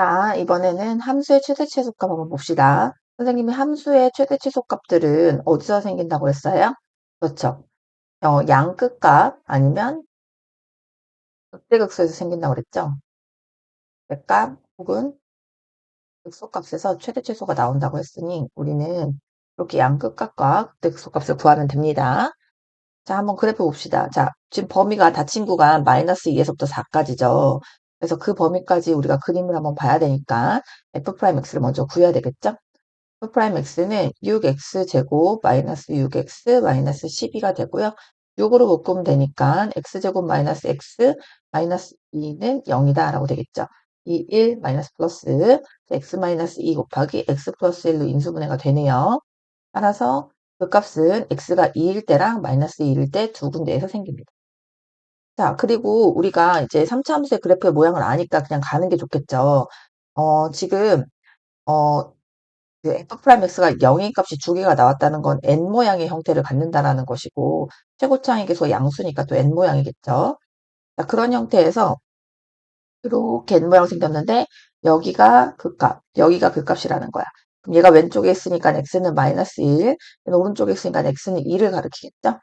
자, 이번에는 함수의 최대 최소값 한번 봅시다. 선생님이 함수의 최대 최소값들은 어디서 생긴다고 했어요? 그렇죠. 양끝값 아니면 극대극소에서 생긴다고 그랬죠. 극대값 혹은 극소값에서 최대 최소가 나온다고 했으니 우리는 이렇게 양끝값과 극대극소값을 구하면 됩니다. 자, 한번 그래프 봅시다. 자, 지금 범위가 닫힌 구간 마이너스 2에서부터 4까지죠. 그래서 그 범위까지 우리가 그림을 한번 봐야 되니까 f'x를 먼저 구해야 되겠죠? f'x는 6x 제곱 마이너스 6x 마이너스 12가 되고요. 6으로 묶으면 되니까 x제곱 마이너스 x 마이너스 2는 0이다 라고 되겠죠. 이 1 마이너스 플러스 x 마이너스 2 곱하기 x 플러스 1로 인수분해가 되네요. 따라서 그 값은 x가 2일 때랑 마이너스 2일 때 두 군데에서 생깁니다. 자, 그리고 우리가 이제 3차 함수의 그래프의 모양을 아니까 그냥 가는 게 좋겠죠. 지금 그 f'x가 0인 값이 두 개가 나왔다는 건 n 모양의 형태를 갖는다라는 것이고 최고차항이 계속 양수니까 또 n 모양이겠죠. 자, 그런 형태에서 이렇게 n 모양 생겼는데 여기가 그 값, 여기가 그 값이라는 거야. 그럼 얘가 왼쪽에 있으니까 x는 마이너스 1, 얘는 오른쪽에 있으니까 x는 2를 가리키겠죠.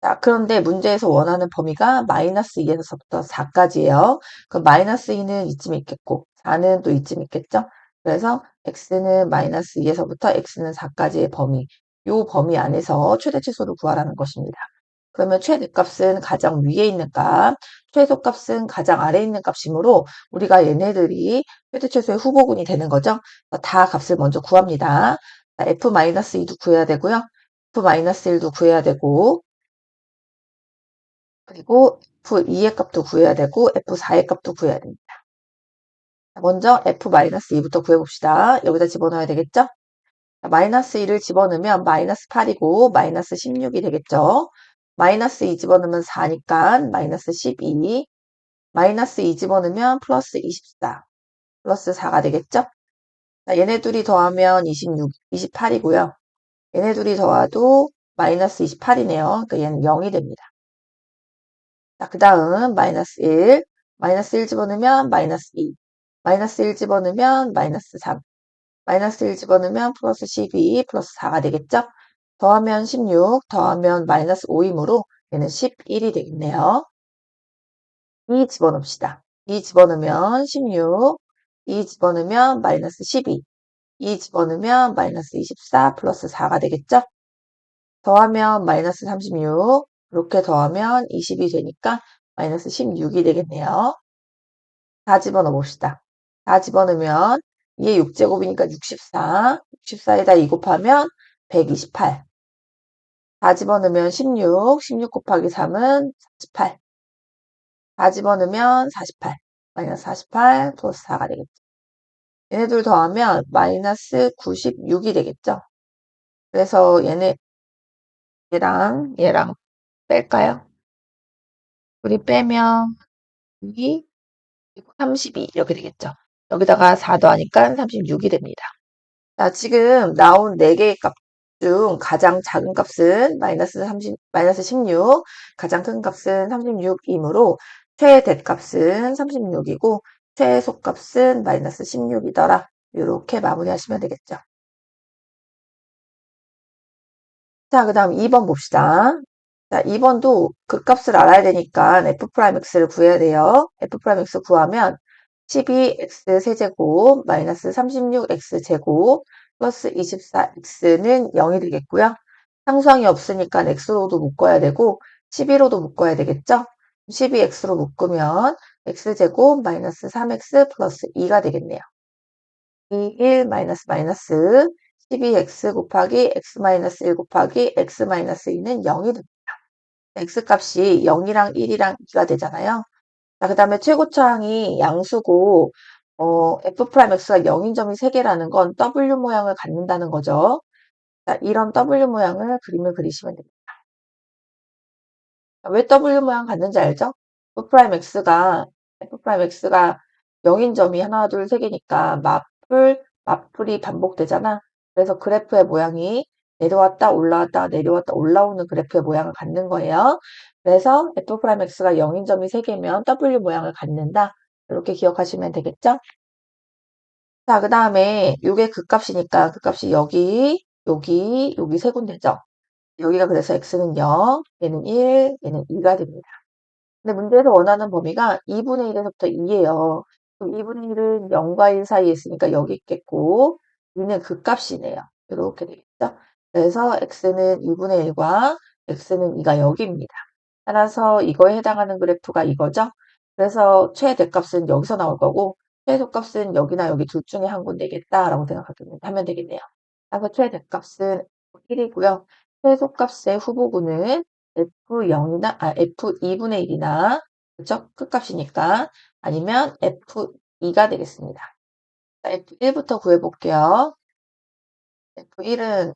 자, 그런데 문제에서 원하는 범위가 마이너스 2에서부터 4까지예요. 그럼 마이너스 2는 이쯤 있겠고 4는 또 이쯤 있겠죠. 그래서 x는 마이너스 2에서부터 x는 4까지의 범위, 요 범위 안에서 최대 최소를 구하라는 것입니다. 그러면 최대값은 가장 위에 있는 값, 최소값은 가장 아래에 있는 값이므로 우리가 얘네들이 최대 최소의 후보군이 되는 거죠. 다 값을 먼저 구합니다. f-2도 구해야 되고요. f-1도 구해야 되고 그리고 F2의 값도 구해야 되고 F4의 값도 구해야 됩니다. 먼저 F-2부터 구해봅시다. 여기다 집어넣어야 되겠죠? 마이너스 2를 집어넣으면 마이너스 8이고 마이너스 16이 되겠죠? 마이너스 2 집어넣으면 4니까 마이너스 12, 마이너스 2 집어넣으면 플러스 24, 플러스 4가 되겠죠? 자, 얘네 둘이 더하면 26, 28이고요. 얘네 둘이 더해도 마이너스 28이네요. 그러니까 얘는 0이 됩니다. 자, 그 다음 마이너스 1, 마이너스 1 집어넣으면 마이너스 2, 마이너스 1 집어넣으면 마이너스 3, 마이너스 1 집어넣으면 플러스 12, 플러스 4가 되겠죠? 더하면 16, 더하면 마이너스 5이므로 얘는 11이 되겠네요. 2 집어넣읍시다. 2 집어넣으면 16, 2 집어넣으면 마이너스 12, 2 집어넣으면 마이너스 24, 플러스 4가 되겠죠? 더하면 마이너스 36, 이렇게 더하면 20이 되니까 마이너스 16이 되겠네요. 다 집어넣어 봅시다. 다 집어넣으면 2의 6제곱이니까 64, 64에다 2 곱하면 128. 다 집어넣으면 16, 16 곱하기 3은 48. 다 집어넣으면 48, 마이너스 48 플러스 4가 되겠죠. 얘네들 더하면 마이너스 96이 되겠죠. 그래서 얘랑 뺄까요? 우리 빼면 2, 32 이렇게 되겠죠. 여기다가 4 더하니까 36이 됩니다. 자, 지금 나온 4개의 값 중 가장 작은 값은 마이너스 16, 가장 큰 값은 36이므로 최대값은 36이고 최소값은 마이너스 16이더라. 이렇게 마무리하시면 되겠죠. 자, 그 다음 2번 봅시다. 자, 2번도 그 값을 알아야 되니까 f'x를 구해야 돼요. f'x 구하면 12x 세제곱 마이너스 36x 제곱 플러스 24x는 0이 되겠고요. 상수항이 없으니까 x로도 묶어야 되고 12로도 묶어야 되겠죠. 12x로 묶으면 x제곱 마이너스 3x 플러스 2가 되겠네요. 2, 1 마이너스 마이너스 12x 곱하기 x 마이너스 1 곱하기 x 마이너스 2는 0이 됩니다. x값이 0이랑 1이랑 2가 되잖아요. 자, 그 다음에 최고차항이 양수고 f'x가 0인 점이 3개라는 건 W 모양을 갖는다는 거죠. 자, 이런 W 모양을 그림을 그리시면 됩니다. 자, 왜 W 모양 갖는지 알죠? f'x가 0인 점이 하나, 둘, 3개니까 마플이 반복되잖아. 그래서 그래프의 모양이 내려왔다, 올라왔다, 내려왔다, 올라오는 그래프의 모양을 갖는 거예요. 그래서 f'x가 0인 점이 3개면 W 모양을 갖는다. 이렇게 기억하시면 되겠죠? 자, 그 다음에 요게 극값이니까 극값이 여기 세 군데죠. 여기가 그래서 x는 0, 얘는 1, 얘는 2가 됩니다. 근데 문제에서 원하는 범위가 2분의 1에서부터 2예요. 그럼 2분의 1은 0과 1 사이에 있으니까 여기 있겠고 2는 극값이네요. 이렇게 되겠죠. 그래서 x는 2분의 1과 x는 2가 여기입니다. 따라서 이거에 해당하는 그래프가 이거죠. 그래서 최대값은 여기서 나올 거고 최소값은 여기나 여기 둘 중에 한 군데겠다라고 생각하면 되겠네요. 그래서 최대값은 1이고요. 최소값의 후보군은 F0이나 F2분의 1이나 그쵸? 끝값이니까 아니면 F2가 되겠습니다. F1부터 구해볼게요. F1은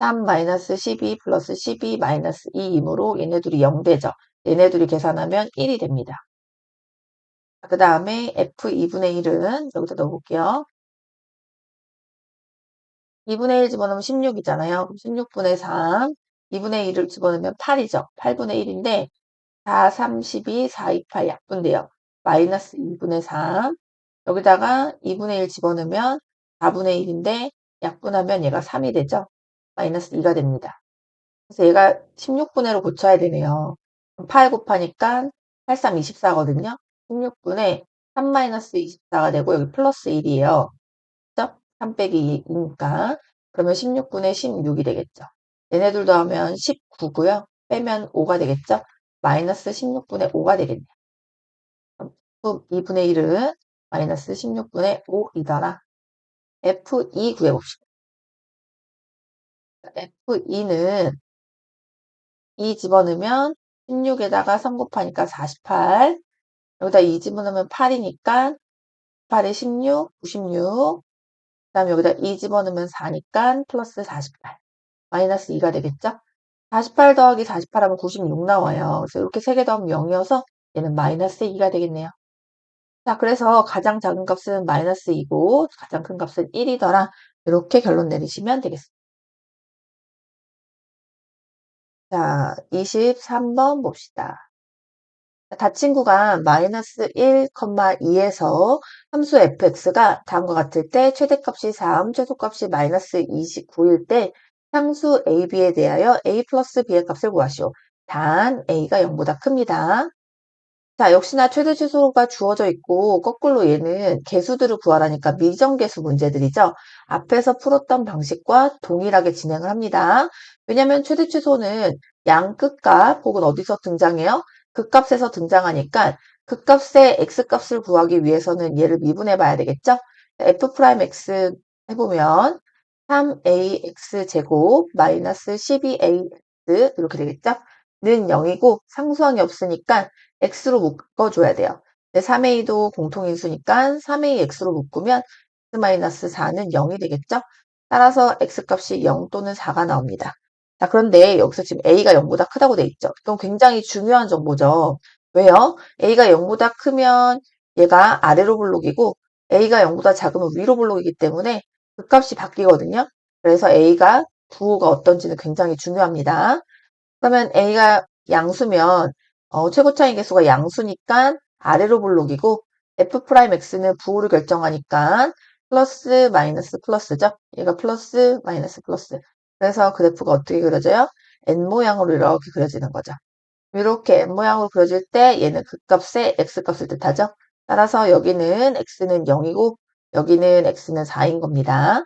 3-12 플러스 12-2이므로 얘네들이 0되죠. 얘네들이 계산하면 1이 됩니다. 그 다음에 F2분의 1은 여기다 넣어볼게요. 2분의 1 집어넣으면 16이잖아요. 그럼 16분의 3, 2분의 1을 집어넣으면 8이죠. 8분의 1인데 4, 32, 4, 2, 8 약분돼요. 마이너스 2분의 3. 여기다가 2분의 1 집어넣으면 4분의 1인데 약분하면 얘가 3이 되죠. 마이너스 2가 됩니다. 그래서 얘가 16분의 1로 고쳐야 되네요. 8 곱하니까 8, 3, 24거든요. 16분의 3 마이너스 24가 되고 여기 플러스 1이에요. 그죠? 3 빼기 2니까 그러면 16분의 16이 되겠죠. 얘네들도 하면 19고요. 빼면 5가 되겠죠. 마이너스 16분의 5가 되겠네요. 그럼 2분의 1은 마이너스 16분의 5이더라. F2 구해봅시다. F2는 2 집어넣으면 16에다가 3 곱하니까 48. 여기다 2 집어넣으면 8이니까 8에 16, 96. 그 다음에 여기다 2 집어넣으면 4니까 플러스 48. 마이너스 2가 되겠죠? 48 더하기 48 하면 96 나와요. 그래서 이렇게 3개 더하면 0이어서 얘는 마이너스 2가 되겠네요. 자, 그래서 가장 작은 값은 마이너스 2고 가장 큰 값은 1이더라. 이렇게 결론 내리시면 되겠습니다. 자, 23번 봅시다. 닫힌 구간 마이너스 1,2에서 함수 fx가 다음과 같을 때 최대값이 3, 최소값이 마이너스 29일 때 상수 ab에 대하여 a 플러스 b의 값을 구하시오. 단 a가 0보다 큽니다. 자, 역시나 최대 최소가 주어져 있고 거꾸로 얘는 개수들을 구하라니까 미정계수 문제들이죠. 앞에서 풀었던 방식과 동일하게 진행을 합니다. 왜냐하면 최대 최소는 양 끝값 혹은 어디서 등장해요? 극값에서 등장하니까 극값의 x값을 구하기 위해서는 얘를 미분해 봐야 되겠죠? f'x 해보면 3ax 제곱 마이너스 12ax 이렇게 되겠죠? 는 0이고 상수항이 없으니까 x로 묶어줘야 돼요. 3a도 공통인수니까 3ax로 묶으면 x-4는 0이 되겠죠? 따라서 x값이 0 또는 4가 나옵니다. 자, 그런데 여기서 지금 a가 0보다 크다고 돼 있죠. 이건 굉장히 중요한 정보죠. 왜요? a가 0보다 크면 얘가 아래로 볼록이고 a가 0보다 작으면 위로 볼록이기 때문에 그 값이 바뀌거든요. 그래서 a가 부호가 어떤지는 굉장히 중요합니다. 그러면 a가 양수면 최고 차이 개수가 양수니까 아래로 볼록이고 f'x는 부호를 결정하니까 플러스 마이너스 플러스죠. 얘가 플러스 마이너스 플러스. 그래서 그래프가 어떻게 그려져요? N 모양으로 이렇게 그려지는 거죠. 이렇게 N 모양으로 그려질 때 얘는 극값의 x값을 뜻하죠. 따라서 여기는 x는 0이고 여기는 x는 4인 겁니다.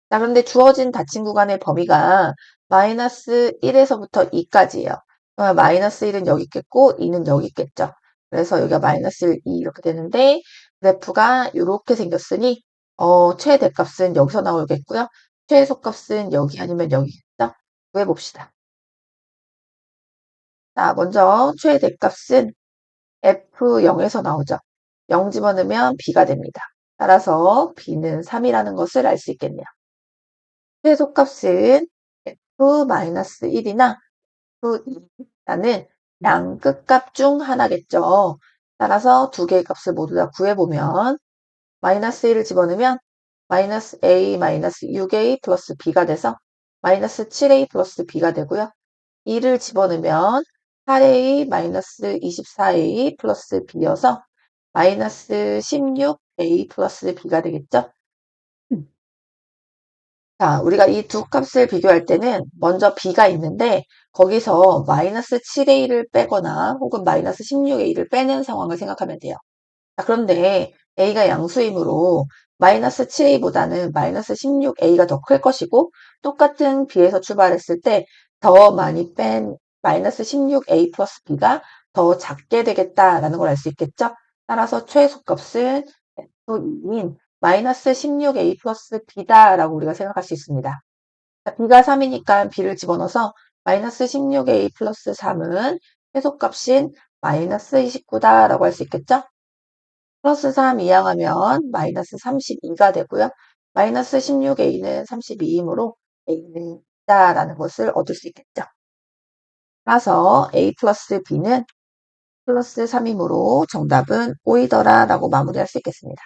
자, 그런데 주어진 닫힌 구간의 범위가 마이너스 1에서부터 2까지예요. 그러면 마이너스 1은 여기 있겠고 2는 여기 있겠죠. 그래서 여기가 마이너스 2 이렇게 되는데 그래프가 이렇게 생겼으니 최대값은 여기서 나오겠고요. 최소값은 여기 아니면 여기겠죠. 구해봅시다. 자, 먼저 최대값은 F0에서 나오죠. 0 집어넣으면 B가 됩니다. 따라서 B는 3이라는 것을 알 수 있겠네요. 최소값은 F-1이나 F2라는 양 끝값 중 하나겠죠. 따라서 두 개의 값을 모두 다 구해보면 마이너스 1을 집어넣으면 마이너스 A 마이너스 6A 플러스 B가 돼서 마이너스 7A 플러스 B가 되고요. 2를 집어넣으면 8A 마이너스 24A 플러스 B여서 마이너스 16a 플러스 b가 되겠죠? 음. 자, 우리가 이 두 값을 비교할 때는 먼저 b가 있는데 거기서 마이너스 7a를 빼거나 혹은 마이너스 16a를 빼는 상황을 생각하면 돼요. 자, 그런데 a가 양수이므로 마이너스 7a보다는 마이너스 16a가 더 클 것이고 똑같은 b에서 출발했을 때 더 많이 뺀 마이너스 16a 플러스 b가 더 작게 되겠다라는 걸 알 수 있겠죠? 따라서 최소값은 F2인 마이너스 16a 플러스 b다라고 우리가 생각할 수 있습니다. 자, b가 3이니까 b를 집어넣어서 마이너스 16a 플러스 3은 최소값인 마이너스 29다라고 할 수 있겠죠? 플러스 3 이항하면 마이너스 32가 되고요. 마이너스 16a는 32이므로 a는 있다라는 것을 얻을 수 있겠죠. 따라서 a 플러스 b는 플러스 3이므로 정답은 5이더라 라고 마무리할 수 있겠습니다.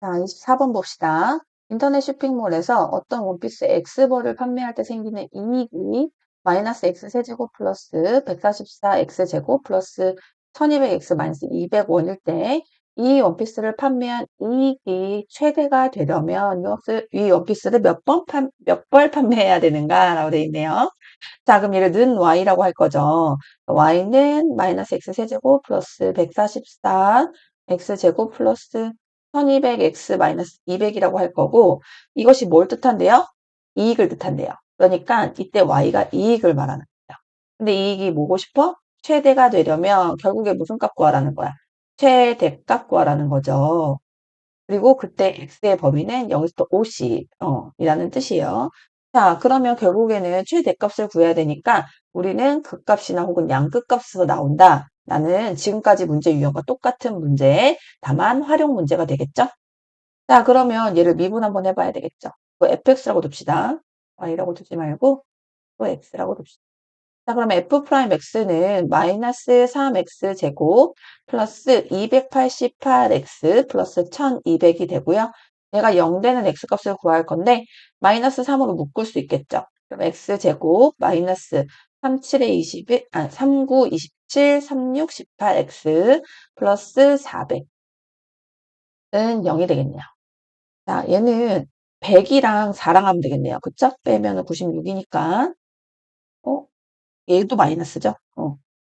자, 24번 봅시다. 인터넷 쇼핑몰에서 어떤 원피스 X벌을 판매할 때 생기는 이익이 마이너스 X세제곱 플러스 144X제곱 플러스 1200X 마이너스 200원일 때 이 원피스를 판매한 이익이 최대가 되려면 이 원피스를 몇 벌 판매해야 되는가 라고 되어 있네요. 자, 그럼 얘를 는 y라고 할 거죠. y는 마이너스 x세제곱 플러스 144 x제곱 플러스 1200x 마이너스 200이라고 할 거고 이것이 뭘 뜻한대요? 이익을 뜻한대요. 그러니까 이때 y가 이익을 말하는 거예요. 근데 이익이 뭐고 싶어? 최대가 되려면 결국에 무슨 값 구하라는 거야? 최대값 구하라는 거죠. 그리고 그때 x의 범위는 0에서 50 이라는 뜻이에요. 자, 그러면 결국에는 최대값을 구해야 되니까 우리는 극값이나 혹은 양극값에서 나온다. 라는 지금까지 문제 유형과 똑같은 문제, 다만 활용 문제가 되겠죠? 자, 그러면 얘를 미분 한번 해봐야 되겠죠? fx라고 둡시다. y라고 두지 말고 또 x라고 둡시다. 자, 그러면 f'x는 마이너스 3x 제곱 플러스 288x 플러스 1200이 되고요. 얘가 0 되는 x 값을 구할 건데 마이너스 3으로 묶을 수 있겠죠. 그럼 x 제곱 마이너스 37에 21, 39, 27, 36, 18x 플러스 400은 0이 되겠네요. 자, 얘는 100이랑 4랑 하면 되겠네요. 그쵸? 빼면은 96이니까. 얘도 마이너스죠.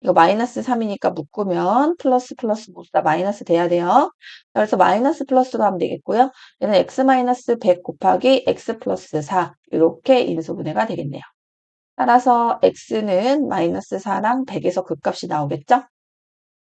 이거 마이너스 3이니까 묶으면 플러스 플러스 모두 다 마이너스 돼야 돼요. 그래서 마이너스 플러스로 하면 되겠고요. 얘는 x 마이너스 100 곱하기 x 플러스 4 이렇게 인수분해가 되겠네요. 따라서 x는 마이너스 4랑 100에서 극값이 나오겠죠?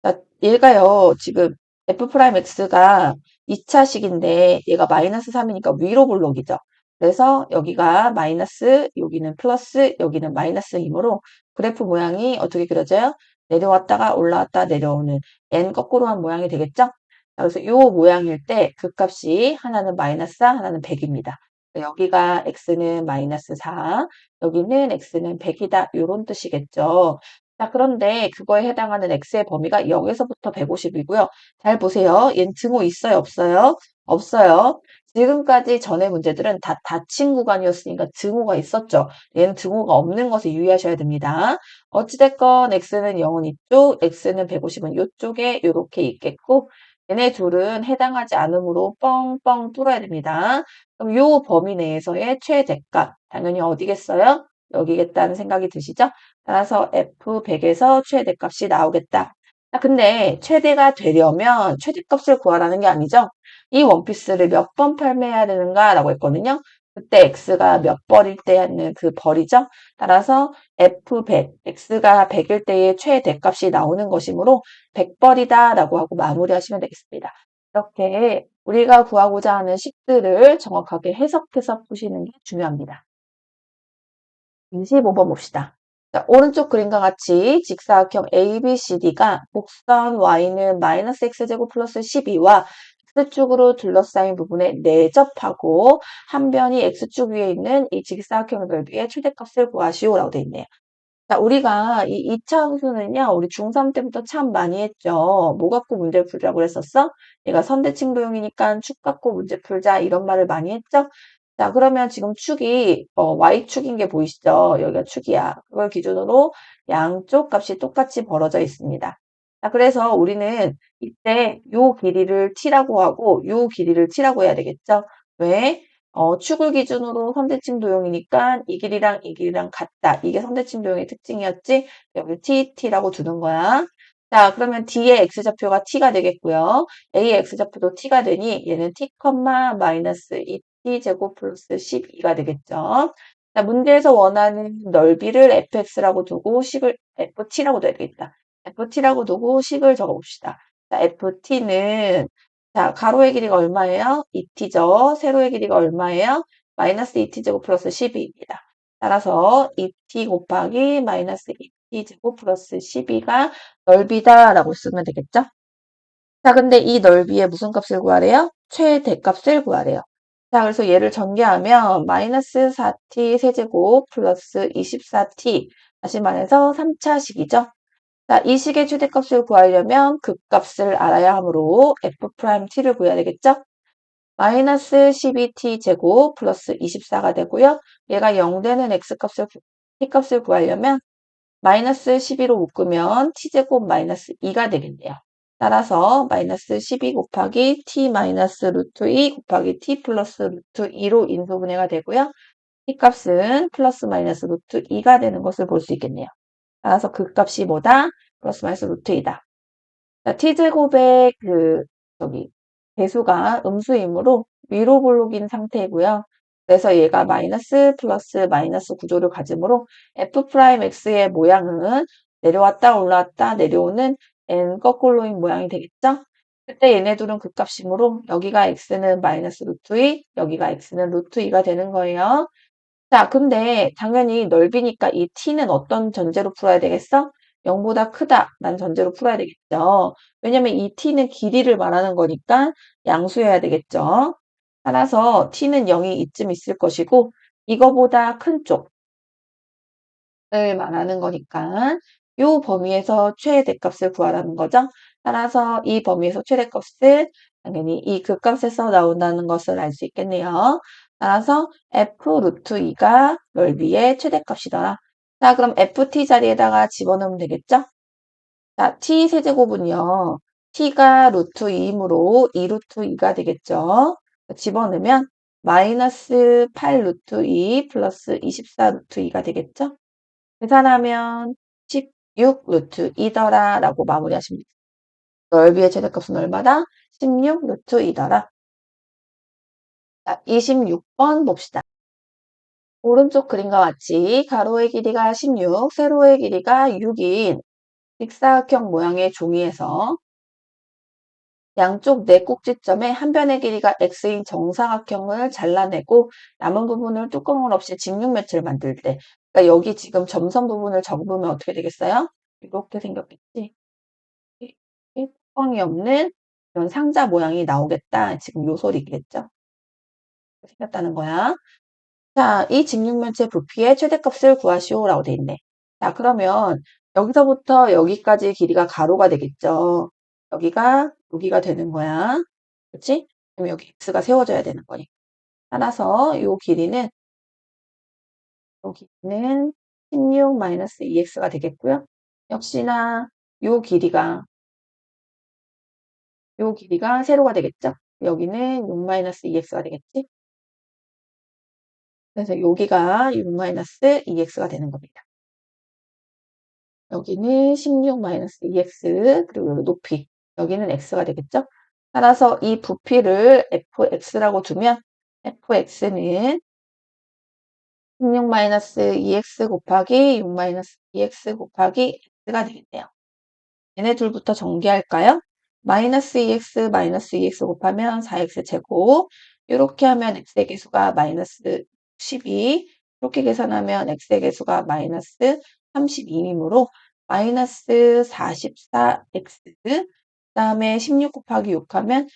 자, 얘가요, 지금 f'x가 2차식인데 얘가 마이너스 3이니까 위로 볼록이죠. 그래서 여기가 마이너스, 여기는 플러스, 여기는 마이너스이므로 그래프 모양이 어떻게 그려져요? 내려왔다가 올라왔다 내려오는 n 거꾸로 한 모양이 되겠죠? 자, 그래서 이 모양일 때 그 값이 하나는 마이너스 4, 하나는 100입니다. 여기가 x는 마이너스 4, 여기는 x는 100이다. 이런 뜻이겠죠. 자, 그런데 그거에 해당하는 x의 범위가 0에서부터 150이고요. 잘 보세요. 얘는 등호 있어요, 없어요? 없어요. 지금까지 전의 문제들은 다 닫힌 구간이었으니까 등호가 있었죠. 얘는 등호가 없는 것에 유의하셔야 됩니다. 어찌됐건 x는 0은 이쪽, x는 150은 이쪽에 이렇게 있겠고 얘네 둘은 해당하지 않으므로 뻥뻥 뚫어야 됩니다. 그럼 요 범위 내에서의 최대값 당연히 어디겠어요? 여기겠다는 생각이 드시죠? 따라서 F100에서 최대값이 나오겠다. 자, 근데 최대가 되려면 최대값을 구하라는 게 아니죠. 이 원피스를 몇 번 판매해야 되는가 라고 했거든요. 그때 X가 몇 벌일 때 하는 그 벌이죠. 따라서 F100, X가 100일 때의 최대값이 나오는 것이므로 100벌이다 라고 하고 마무리하시면 되겠습니다. 이렇게 우리가 구하고자 하는 식들을 정확하게 해석해서 푸시는 게 중요합니다. 25번 봅시다. 자, 오른쪽 그림과 같이 직사각형 ABCD가 곡선 Y는 마이너스 X제곱 플러스 12와 X축으로 둘러싸인 부분에 내접하고 한 변이 X축 위에 있는 이 직사각형의 넓이의 최대값을 구하시오라고 되어 있네요. 자, 우리가 이 2차 함수는요, 우리 중3 때부터 참 많이 했죠. 뭐 갖고 문제를 풀자고 했었어? 얘가 선대칭 도형이니까 축 갖고 문제 풀자 이런 말을 많이 했죠. 자, 그러면 지금 축이 Y축인 게 보이시죠? 여기가 축이야. 그걸 기준으로 양쪽 값이 똑같이 벌어져 있습니다. 자, 그래서 우리는 이때 요 길이를 t라고 하고 요 길이를 t라고 해야 되겠죠? 왜? 축을 기준으로 선대칭 도형이니까 이 길이랑 이 길이랑 같다. 이게 선대칭 도형의 특징이었지? 여기 t라고 두는 거야. 자, 그러면 D의 X좌표가 t가 되겠고요. A의 X좌표도 t가 되니 얘는 t, 마이너스 2t 제곱 플러스 12가 되겠죠. 자, 문제에서 원하는 넓이를 fx라고 두고 식을 ft라고 둬야 되겠다. ft라고 두고 식을 적어봅시다. 자, ft는 자, 가로의 길이가 얼마예요? 2t죠. 세로의 길이가 얼마예요? 마이너스 2t 제곱 플러스 12입니다. 따라서 2t 곱하기 마이너스 2t 제곱 플러스 12가 넓이다라고 쓰면 되겠죠? 자, 근데 이 넓이의 무슨 값을 구하래요? 최대값을 구하래요. 자, 그래서 얘를 전개하면 마이너스 4t 세제곱 플러스 24t 다시 말해서 3차식이죠. 자, 이 식의 최대값을 구하려면 극값을 알아야 하므로 f't를 구해야 되겠죠? 마이너스 12t 제곱 플러스 24가 되고요. 얘가 0 되는 t값을 구하려면 마이너스 12로 묶으면 t제곱 마이너스 2가 되겠네요. 따라서 마이너스 12 곱하기 t 마이너스 루트 2 곱하기 t 플러스 루트 2로 인수분해가 되고요. t값은 플러스 마이너스 루트 2가 되는 것을 볼 수 있겠네요. 따라서 극값이 뭐다? 플러스 마이너스 루트 2다. 자, t제곱의 저기, 배수가 음수이므로 위로 볼록인 상태이고요. 그래서 얘가 마이너스 플러스 마이너스 구조를 가지므로 f'x의 모양은 내려왔다 올라왔다 내려오는 n 거꾸로인 모양이 되겠죠? 그때 얘네 둘은 극값이므로 여기가 x는 마이너스 루트 2, 여기가 x는 루트 2가 되는 거예요. 자, 근데 당연히 넓이니까 이 t는 어떤 전제로 풀어야 되겠어? 0보다 크다 라는 전제로 풀어야 되겠죠. 왜냐면 이 t는 길이를 말하는 거니까 양수여야 되겠죠. 따라서 t는 0이 이쯤 있을 것이고 이거보다 큰 쪽을 말하는 거니까 이 범위에서 최대값을 구하라는 거죠. 따라서 이 범위에서 최대값을 당연히 이 극값에서 나온다는 것을 알 수 있겠네요. 따라서 f 루트 2가 넓이의 최대값이더라. 자, 그럼 ft 자리에다가 집어넣으면 되겠죠? 자, t 세제곱은요. t가 루트 2이므로 2 루트 2가 되겠죠? 집어넣으면 마이너스 8 루트 2 플러스 24 루트 2가 되겠죠? 계산하면 16 루트 2더라 라고 마무리하시면 됩니다. 넓이의 최대값은 얼마다? 16 루트 2더라. 자, 26번 봅시다. 오른쪽 그림과 같이 가로의 길이가 16, 세로의 길이가 6인 직사각형 모양의 종이에서 양쪽 네 꼭지점에 한 변의 길이가 x인 정사각형을 잘라내고 남은 부분을 뚜껑을 없이 직육면체를 만들 때 그러니까 여기 지금 점선 부분을 접으면 어떻게 되겠어요? 이렇게 생겼겠지? 뚜껑이 없는 이런 상자 모양이 나오겠다. 지금 요 소리겠죠? 생겼다는 거야. 자, 이 직육면체 부피의 최대값을 구하시오라고 돼 있네. 자, 그러면 여기서부터 여기까지 길이가 가로가 되겠죠. 여기가 되는 거야. 그렇지? 그럼 여기 x가 세워져야 되는 거니까. 따라서 요 길이는 16-2x가 되겠고요. 역시나 요 길이가 세로가 되겠죠? 여기는 6-2x가 되겠지? 그래서 여기가 6-2x가 되는 겁니다. 여기는 16-2x 그리고 여기 높이 여기는 x가 되겠죠? 따라서 이 부피를 fx라고 두면 fx는 16-2x 곱하기 6-2x 곱하기 x가 되겠네요. 얘네 둘부터 전개할까요? 마이너스 2x 마이너스 2x 곱하면 4x 제곱 이렇게 하면 x의 개수가 마이너스 12 이렇게 계산하면 x의 개수가 마이너스 32이므로 마이너스 44x 그 다음에 16 곱하기 6 하면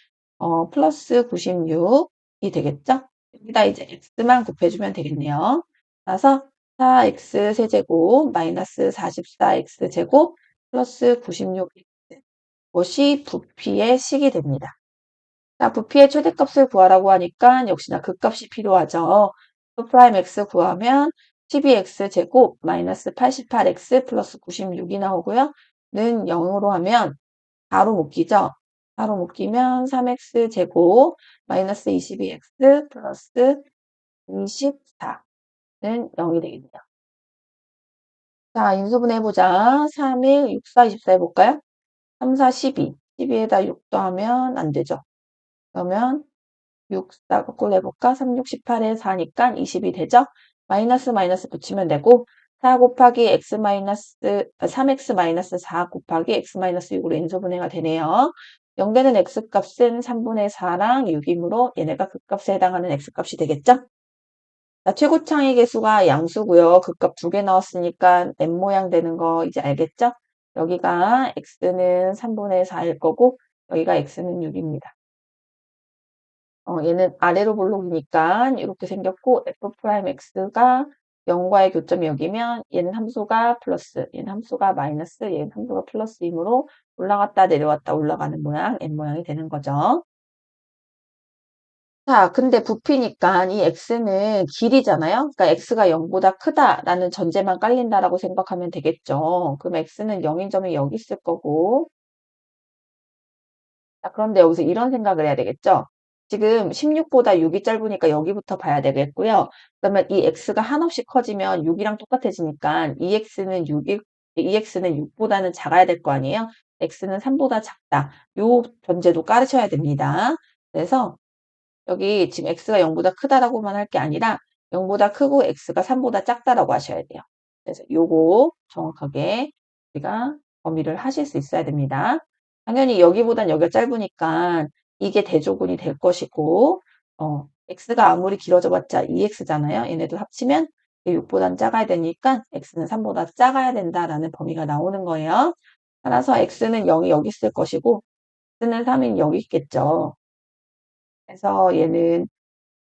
플러스 96이 되겠죠? 여기다 이제 x만 곱해주면 되겠네요. 그래서 4x 세제곱 마이너스 44x 제곱 플러스 96x 것이 부피의 식이 됩니다. 자, 부피의 최대값을 구하라고 하니까 역시나 극값이 필요하죠. 프라임 x 구하면 12x 제곱 마이너스 88x 플러스 96이 나오고요. 는 0으로 하면 4로 묶이죠? 4로 묶이면 3x 제곱 마이너스 22x 플러스 24는 0이 되겠네요. 자, 인수분해 해보자. 3, 1, 6, 4, 24 해볼까요? 3, 4, 12. 12에다 6 더하면 안 되죠. 그러면 6, 4 거꾸로 해볼까? 3, 6, 18에 4니까 20이 되죠? 마이너스 마이너스 붙이면 되고 4 곱하기 x 마이너스 3x 마이너스 4 곱하기 x 마이너스 6으로 인수분해가 되네요. 0되는 x값은 3분의 4랑 6이므로 얘네가 그 값에 해당하는 x값이 되겠죠? 자, 최고창의 개수가 양수고요. 그 값 두 개 나왔으니까 n 모양 되는 거 이제 알겠죠? 여기가 x는 3분의 4일 거고 여기가 x는 6입니다. 얘는 아래로 볼록이니까 이렇게 생겼고 f'x가 0과의 교점이 여기면 얘는 함수가 플러스, 얘는 함수가 마이너스, 얘는 함수가 플러스이므로 올라갔다 내려왔다 올라가는 모양, n 모양이 되는 거죠. 자, 근데 부피니까 이 x는 길이잖아요. 그러니까 x가 0보다 크다라는 전제만 깔린다라고 생각하면 되겠죠. 그럼 x는 0인 점이 여기 있을 거고 자, 그런데 여기서 이런 생각을 해야 되겠죠? 지금 16보다 6이 짧으니까 여기부터 봐야 되겠고요. 그러면 이 x가 한없이 커지면 6이랑 똑같아지니까 이 x는 6보다는 작아야 될 거 아니에요? x는 3보다 작다. 요 전제도 깔으셔야 됩니다. 그래서 여기 지금 x가 0보다 크다라고만 할 게 아니라 0보다 크고 x가 3보다 작다라고 하셔야 돼요. 그래서 요거 정확하게 우리가 범위를 하실 수 있어야 됩니다. 당연히 여기보단 여기가 짧으니까 이게 대조군이 될 것이고 x가 아무리 길어져 봤자 2x잖아요. 얘네들 합치면 6보단 작아야 되니까 x는 3보다 작아야 된다라는 범위가 나오는 거예요. 따라서 x는 0이 여기 있을 것이고 x는 3이 여기 있겠죠. 그래서 얘는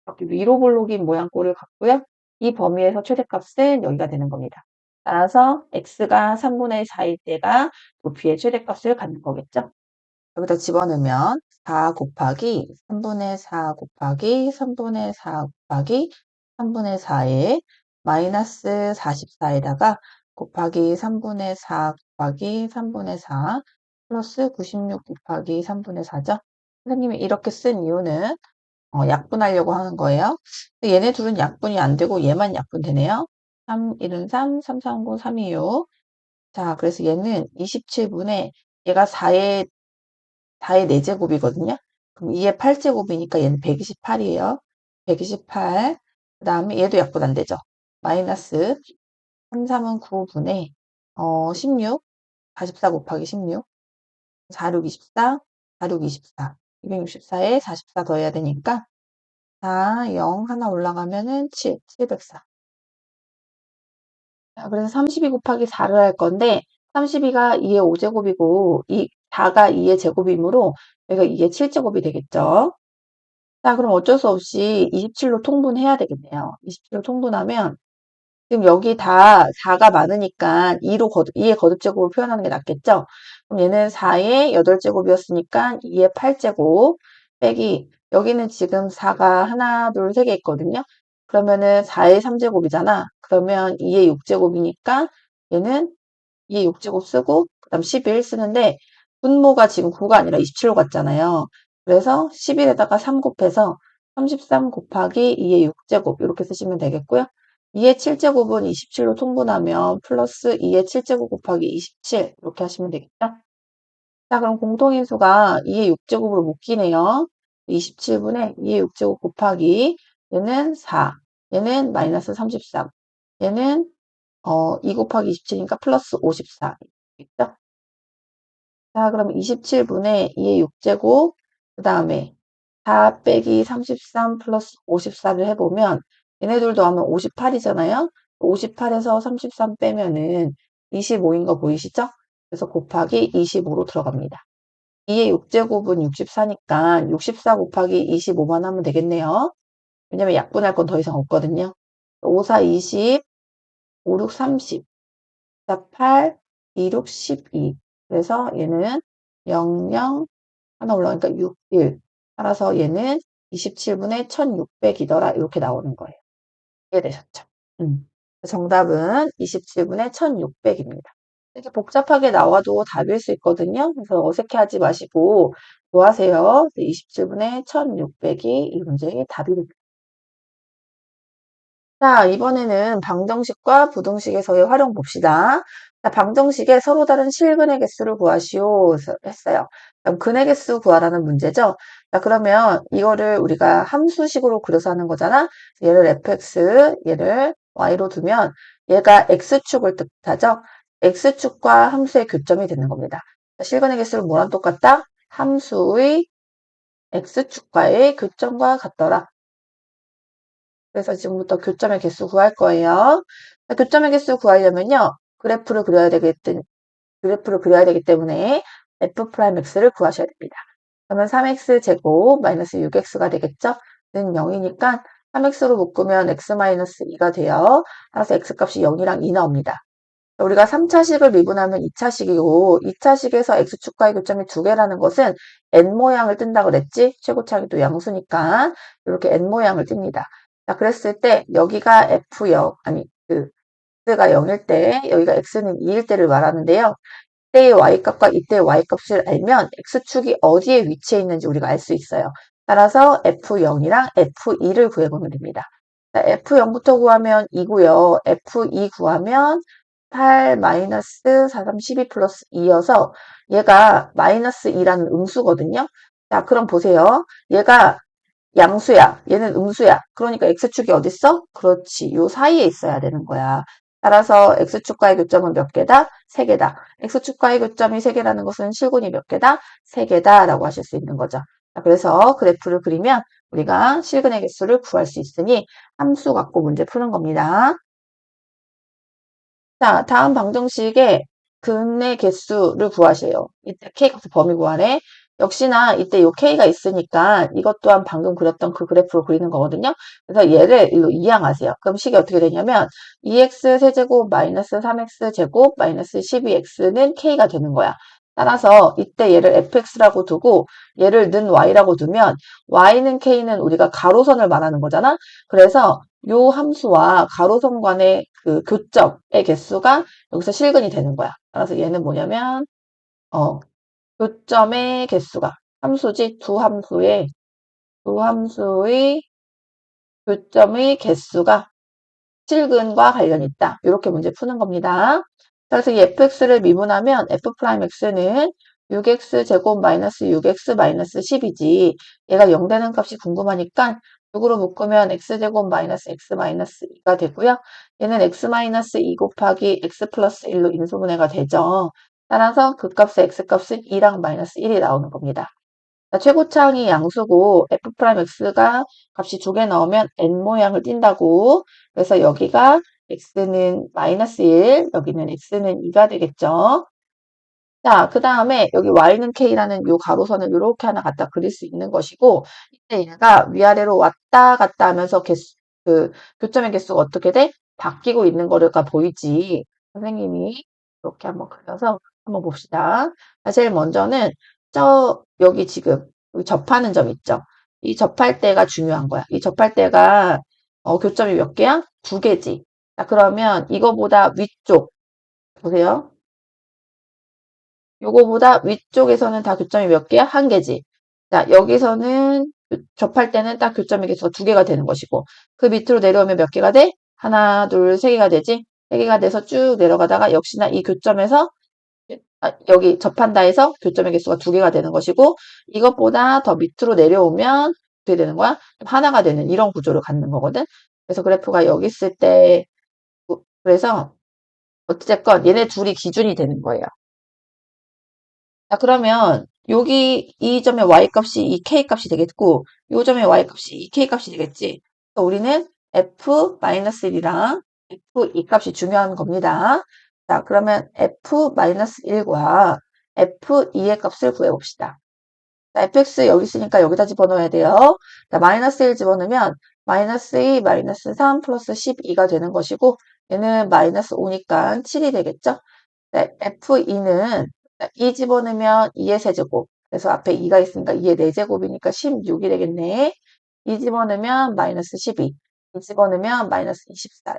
이렇게 위로 볼록인 모양꼴을 갖고요. 이 범위에서 최대값은 여기가 되는 겁니다. 따라서 x가 3분의 4일 때가 부피의 최대값을 갖는 거겠죠. 여기다 집어넣으면 4 곱하기 3분의 4 곱하기 3분의 4 곱하기 3분의 4에 마이너스 44에다가 곱하기 3분의 4 곱하기 3분의 4 플러스 96 곱하기 3분의 4죠. 선생님이 이렇게 쓴 이유는 약분하려고 하는 거예요. 근데 얘네 둘은 약분이 안 되고 얘만 약분되네요. 3, 1은 3, 3, 3, 9, 3, 2, 6. 자, 그래서 얘는 27분의 얘가 4의 4제곱이거든요. 그럼 2의 8제곱이니까 얘는 128이에요. 128. 그 다음에 얘도 약분 안 되죠. 마이너스 3, 3은 9분의 16. 44 곱하기 16. 4, 6, 24. 4, 6, 24. 264에 44 더해야 되니까 4, 0 하나 올라가면은 7, 704. 자, 그래서 32 곱하기 4를 할 건데 32가 2의 5제곱이고 4가 2의 제곱이므로 여기가 2의 7제곱이 되겠죠. 자, 그럼 어쩔 수 없이 27로 통분해야 되겠네요. 27로 통분하면 지금 여기 다 4가 많으니까 2의 거듭제곱을 표현하는 게 낫겠죠? 그럼 얘는 4의 8제곱이었으니까 2의 8제곱 빼기 여기는 지금 4가 하나, 둘, 세 개 있거든요. 그러면은 4의 3제곱이잖아. 그러면 2의 6제곱이니까 얘는 2의 6제곱 쓰고 그다음 11 쓰는데 분모가 지금 9가 아니라 27로 갔잖아요. 그래서 11에다가 3 곱해서 33 곱하기 2의 6제곱 이렇게 쓰시면 되겠고요. 2의 7제곱은 27로 통분하면 플러스 2의 7제곱 곱하기 27 이렇게 하시면 되겠죠? 자, 그럼 공통인수가 2의 6제곱으로 묶이네요. 27분의 2의 6제곱 곱하기 얘는 4, 얘는 마이너스 33, 얘는 2 곱하기 27이니까 플러스 54. 있죠? 자, 그럼 27분의 2의 6제곱, 그 다음에 4 빼기 33 플러스 54를 해보면 얘네들도 하면 58이잖아요. 58에서 33 빼면은 25인 거 보이시죠? 그래서 곱하기 25로 들어갑니다. 2의 6제곱은 64니까 64 곱하기 25만 하면 되겠네요. 왜냐면 약분할 건 더 이상 없거든요. 5, 4, 20, 5, 6, 30, 4, 8, 2, 6, 12. 그래서 얘는 0, 0, 하나 올라가니까 6, 1. 따라서 얘는 27분의 1600이더라. 이렇게 나오는 거예요. 이해되셨죠? 정답은 27분의 1600입니다. 이렇게 복잡하게 나와도 답일 수 있거든요. 그래서 어색해하지 마시고 구하세요. 27분의 1600이 이 문제의 답입니다. 자, 이번에는 방정식과 부등식에서의 활용 봅시다. 자, 방정식에 서로 다른 실근의 개수를 구하시오 했어요. 그럼 근의 개수 구하라는 문제죠. 자, 그러면 이거를 우리가 함수식으로 그려서 하는 거잖아. 얘를 fx, 얘를 y로 두면 얘가 x축을 뜻하죠. x축과 함수의 교점이 되는 겁니다. 자, 실근의 개수를 뭐랑 똑같다? 함수의 x축과의 교점과 같더라. 그래서 지금부터 교점의 개수 구할 거예요. 교점의 개수 구하려면요. 그래프를 그려야 되기 때문에 f'x를 구하셔야 됩니다. 그러면 3x 제곱 마이너스 6x가 되겠죠? 는 0이니까 3x로 묶으면 x 마이너스 2가 돼요. 따라서 x 값이 0이랑 2 나옵니다. 우리가 3차식을 미분하면 2차식이고 2차식에서 x축과의 교점이 두 개라는 것은 n 모양을 뜬다 그랬지? 최고차항이 또 양수니까 이렇게 n 모양을 띱니다. 자, 그랬을 때 여기가 f0 아니 x가 0일 때 여기가 x는 2일 때를 말하는데요. 이때의 y값과 이때의 y값을 알면 x축이 어디에 위치해 있는지 우리가 알 수 있어요. 따라서 f0이랑 f2를 구해보면 됩니다. 자, f0부터 구하면 2고요. f2 구하면 8 마이너스 4, 3, 12 플러스 2여서 얘가 마이너스 2라는 음수거든요. 자, 그럼 보세요. 얘가 양수야. 얘는 음수야. 그러니까 x축이 어딨어? 그렇지. 요 사이에 있어야 되는 거야. 따라서 x축과의 교점은 몇 개다? 3개다. x축과의 교점이 3개라는 것은 실근이 몇 개다? 3개다 라고 하실 수 있는 거죠. 자, 그래서 그래프를 그리면 우리가 실근의 개수를 구할 수 있으니 함수 갖고 문제 푸는 겁니다. 자, 다음 방정식에 근의 개수를 구하세요. 이때 k값 범위 구하래. 역시나 이때 요 k가 있으니까 이것 또한 방금 그렸던 그 그래프로 그리는 거거든요. 그래서 얘를 일로 이항하세요. 그럼 식이 어떻게 되냐면 2x 세제곱 마이너스 3x 제곱 마이너스 12x는 k가 되는 거야. 따라서 이때 얘를 fx라고 두고 얘를 는 y라고 두면 y는 k는 우리가 가로선을 말하는 거잖아. 그래서 요 함수와 가로선 간의 그 교점의 개수가 여기서 실근이 되는 거야. 따라서 얘는 뭐냐면 교점의 개수가 함수지 두 함수의 교점의 개수가 실근과 관련이 있다. 이렇게 문제 푸는 겁니다. 그래서 이 fx를 미분하면 f'x는 6x 제곱 마이너스 6x 마이너스 10이지. 얘가 0 되는 값이 궁금하니까 6으로 묶으면 x제곱 마이너스 x 마이너스 2가 되고요. 얘는 x 마이너스 2 곱하기 x 플러스 1로 인수분해가 되죠. 따라서 그 값의 x값은 2랑 마이너스 1이 나오는 겁니다. 최고차항이 양수고 f'x가 값이 두 개 나오면 n 모양을 띈다고. 그래서 여기가 x는 마이너스 1, 여기는 x는 2가 되겠죠. 자, 그 다음에 여기 y는 k라는 요 가로선을 이렇게 하나 갖다 그릴 수 있는 것이고 이때 얘가 위아래로 왔다 갔다 하면서 교점의 개수가 어떻게 돼? 바뀌고 있는 거가 보이지. 선생님이 이렇게 한번 그려서 한번 봅시다. 자, 제일 먼저는 여기 지금 여기 접하는 점 있죠. 이 접할 때가 중요한 거야. 이 접할 때가 교점이 몇 개야? 두 개지. 자, 그러면 이거보다 위쪽 보세요. 요거보다 위쪽에서는 다 교점이 몇 개야? 한 개지. 자, 여기서는 접할 때는 딱 교점의 개수가 두 개가 되는 것이고, 그 밑으로 내려오면 몇 개가 돼? 하나, 둘, 세 개가 되지? 세 개가 돼서 쭉 내려가다가 역시나 이 교점에서, 여기 접한다 해서 교점의 개수가 두 개가 되는 것이고, 이것보다 더 밑으로 내려오면 어떻게 되는 거야? 하나가 되는 이런 구조를 갖는 거거든? 그래서 그래프가 여기 있을 때, 그래서 어찌됐건 얘네 둘이 기준이 되는 거예요. 자, 그러면 여기 이 점의 y값이 이 k값이 되겠고 이 점의 y값이 이 k값이 되겠지. 그래서 우리는 f-1이랑 f2 값이 중요한 겁니다. 자, 그러면 f-1과 f2의 값을 구해봅시다. 자, fx 여기 있으니까 여기다 집어넣어야 돼요. 자, 마이너스 1 집어넣으면 마이너스 2, 마이너스 3 플러스 12가 되는 것이고 얘는 마이너스 5니까 7이 되겠죠. 네, F2는 2 집어넣으면 2의 세제곱. 그래서 앞에 2가 있으니까 2의 4제곱이니까 16이 되겠네. 2 집어넣으면 마이너스 12. 2 집어넣으면 마이너스 24.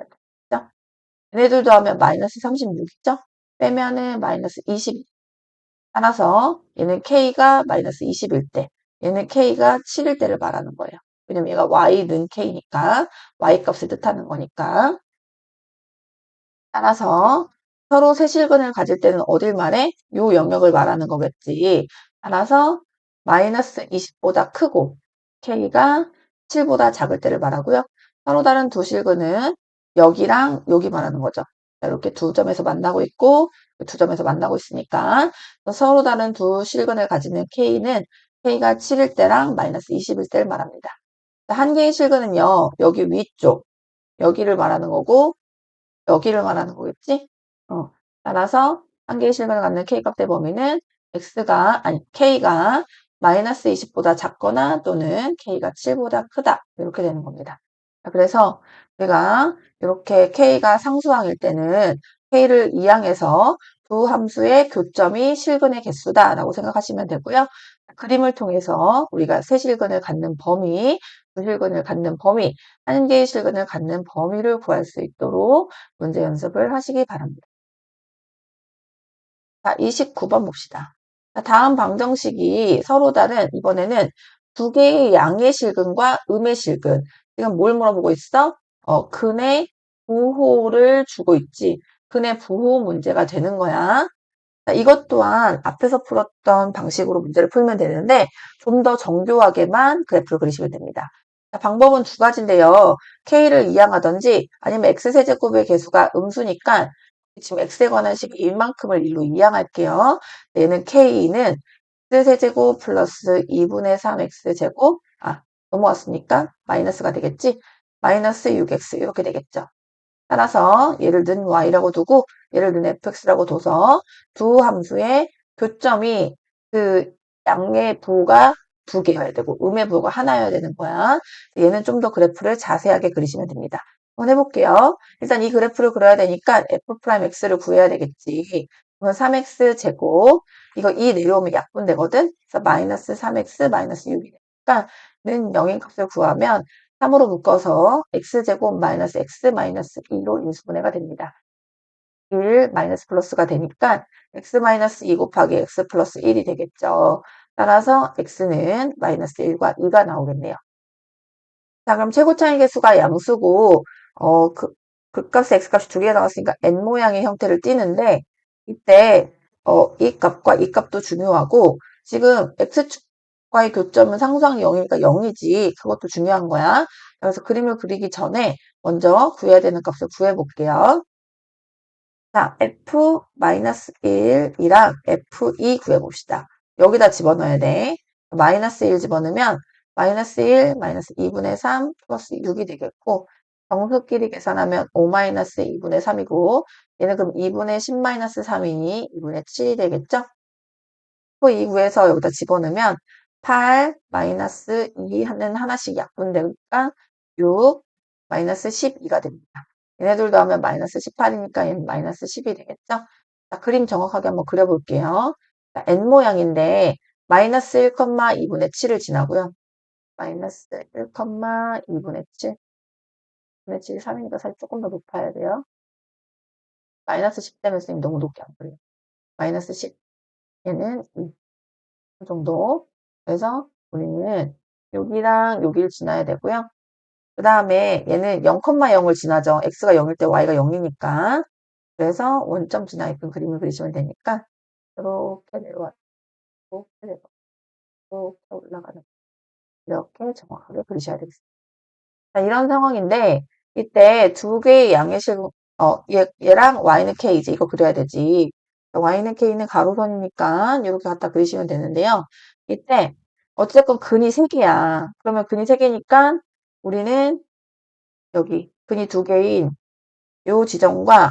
그죠? 얘네들도 하면 마이너스 36이죠? 빼면은 마이너스 20. 따라서 얘는 K가 마이너스 20일 때, 얘는 K가 7일 때를 말하는 거예요. 왜냐면 얘가 Y는 K니까, Y 값을 뜻하는 거니까. 따라서 서로 세실근을 가질 때는 어딜 말해? 요 영역을 말하는 거겠지. 따라서 마이너스 20보다 크고 K가 7보다 작을 때를 말하고요. 서로 다른 두 실근은 여기랑 여기 말하는 거죠. 자, 이렇게 두 점에서 만나고 있고 두 점에서 만나고 있으니까 서로 다른 두 실근을 가지는 K는 K가 7일 때랑 마이너스 20일 때를 말합니다. 한 개의 실근은요. 여기 위쪽 여기를 말하는 거고 여기를 말하는 거겠지? 따라서 한 개의 실근을 갖는 K값의 범위는 K가 마이너스 20보다 작거나 또는 K가 7보다 크다. 이렇게 되는 겁니다. 자, 그래서 우리가 이렇게 K가 상수항일 때는 K를 이항해서 두 함수의 교점이 실근의 개수다라고 생각하시면 되고요. 그림을 통해서 우리가 세 실근을 갖는 범위, 두 실근을 갖는 범위, 한 개의 실근을 갖는 범위를 구할 수 있도록 문제 연습을 하시기 바랍니다. 자, 29번 봅시다. 자, 다음 방정식이 서로 다른 이번에는 두 개의 양의 실근과 음의 실근. 지금 뭘 물어보고 있어? 근의 부호를 주고 있지. 근의 부호 문제가 되는 거야. 자, 이것 또한 앞에서 풀었던 방식으로 문제를 풀면 되는데 좀 더 정교하게만 그래프를 그리시면 됩니다. 자, 방법은 두 가지인데요. K를 이항하든지 아니면 X세제곱의 개수가 음수니까 지금 X에 관한 식이 1만큼을 1로 이항할게요. 얘는 K는 X세제곱 플러스 2분의 3X제곱 넘어왔으니까 마이너스가 되겠지? 마이너스 6X 이렇게 되겠죠. 따라서 얘를 는 y라고 두고 얘를 는 fx라고 둬서 두 함수의 교점이 그 양의 부호가 두 개여야 되고 음의 부호가 하나여야 되는 거야. 얘는 좀 더 그래프를 자세하게 그리시면 됩니다. 한번 해볼게요. 일단 이 그래프를 그려야 되니까 f'x를 구해야 되겠지. 그러면 3x 제곱 이거 2 내려오면 약분되거든. 그래서 마이너스 3x 마이너스 6이니까 는 0인 값을 구하면 3으로 묶어서 x제곱 마이너스 x 마이너스 2로 인수분해가 됩니다. 1 마이너스 플러스가 되니까 x 마이너스 2 곱하기 x 플러스 1이 되겠죠. 따라서 x는 마이너스 1과 2가 나오겠네요. 자, 그럼 최고 차이 개수가 양수고 극값에 x값이 두 개가 나왔으니까 n 모양의 형태를 띠는데 이때 이 값과 이 값도 중요하고 지금 x축과의 교점은 상수항이 0이니까 0이지 그것도 중요한 거야. 그래서 그림을 그리기 전에 먼저 구해야 되는 값을 구해볼게요. 자, f-1이랑 f2 구해봅시다. 여기다 집어넣어야 돼. 마이너스 1 집어넣으면 마이너스 1, 마이너스 2분의 3 플러스 6이 되겠고 정수끼리 계산하면 5 마이너스 2분의 3이고 얘는 그럼 2분의 10 마이너스 3이니 2분의 7이 되겠죠? f2 구해서 여기다 집어넣으면 8 마이너스 2는 하나씩 약분되니까 6 마이너스 12가 됩니다. 얘네들도 하면 마이너스 18이니까 얘는 마이너스 10이 되겠죠? 자, 그림 정확하게 한번 그려볼게요. 자, n 모양인데 마이너스 1,2분의 7을 지나고요. 마이너스 1,2분의 7. 분의 7이 3이니까 사실 조금 더 높아야 돼요. 마이너스 10 되면 선생님 너무 높게 안 그려요. 마이너스 10. 얘는 이 정도. 그래서 우리는 여기랑 여기를 지나야 되고요. 그 다음에 얘는 0,0을 지나죠. x가 0일 때 y가 0이니까. 그래서 원점 지나게끔 그림을 그리시면 되니까 이렇게 내려와 이렇게 내려와 이렇게 올라가는 이렇게 정확하게 그리셔야 되겠습니다. 자, 이런 상황인데 이때 두 개의 양의 얘랑 y는 k이지 이거 그려야 되지. y는 k는 가로선이니까 이렇게 갖다 그리시면 되는데요. 이때 어쨌건 근이 3개야. 그러면 근이 3개니까 우리는 여기 근이 2개인 요 지점과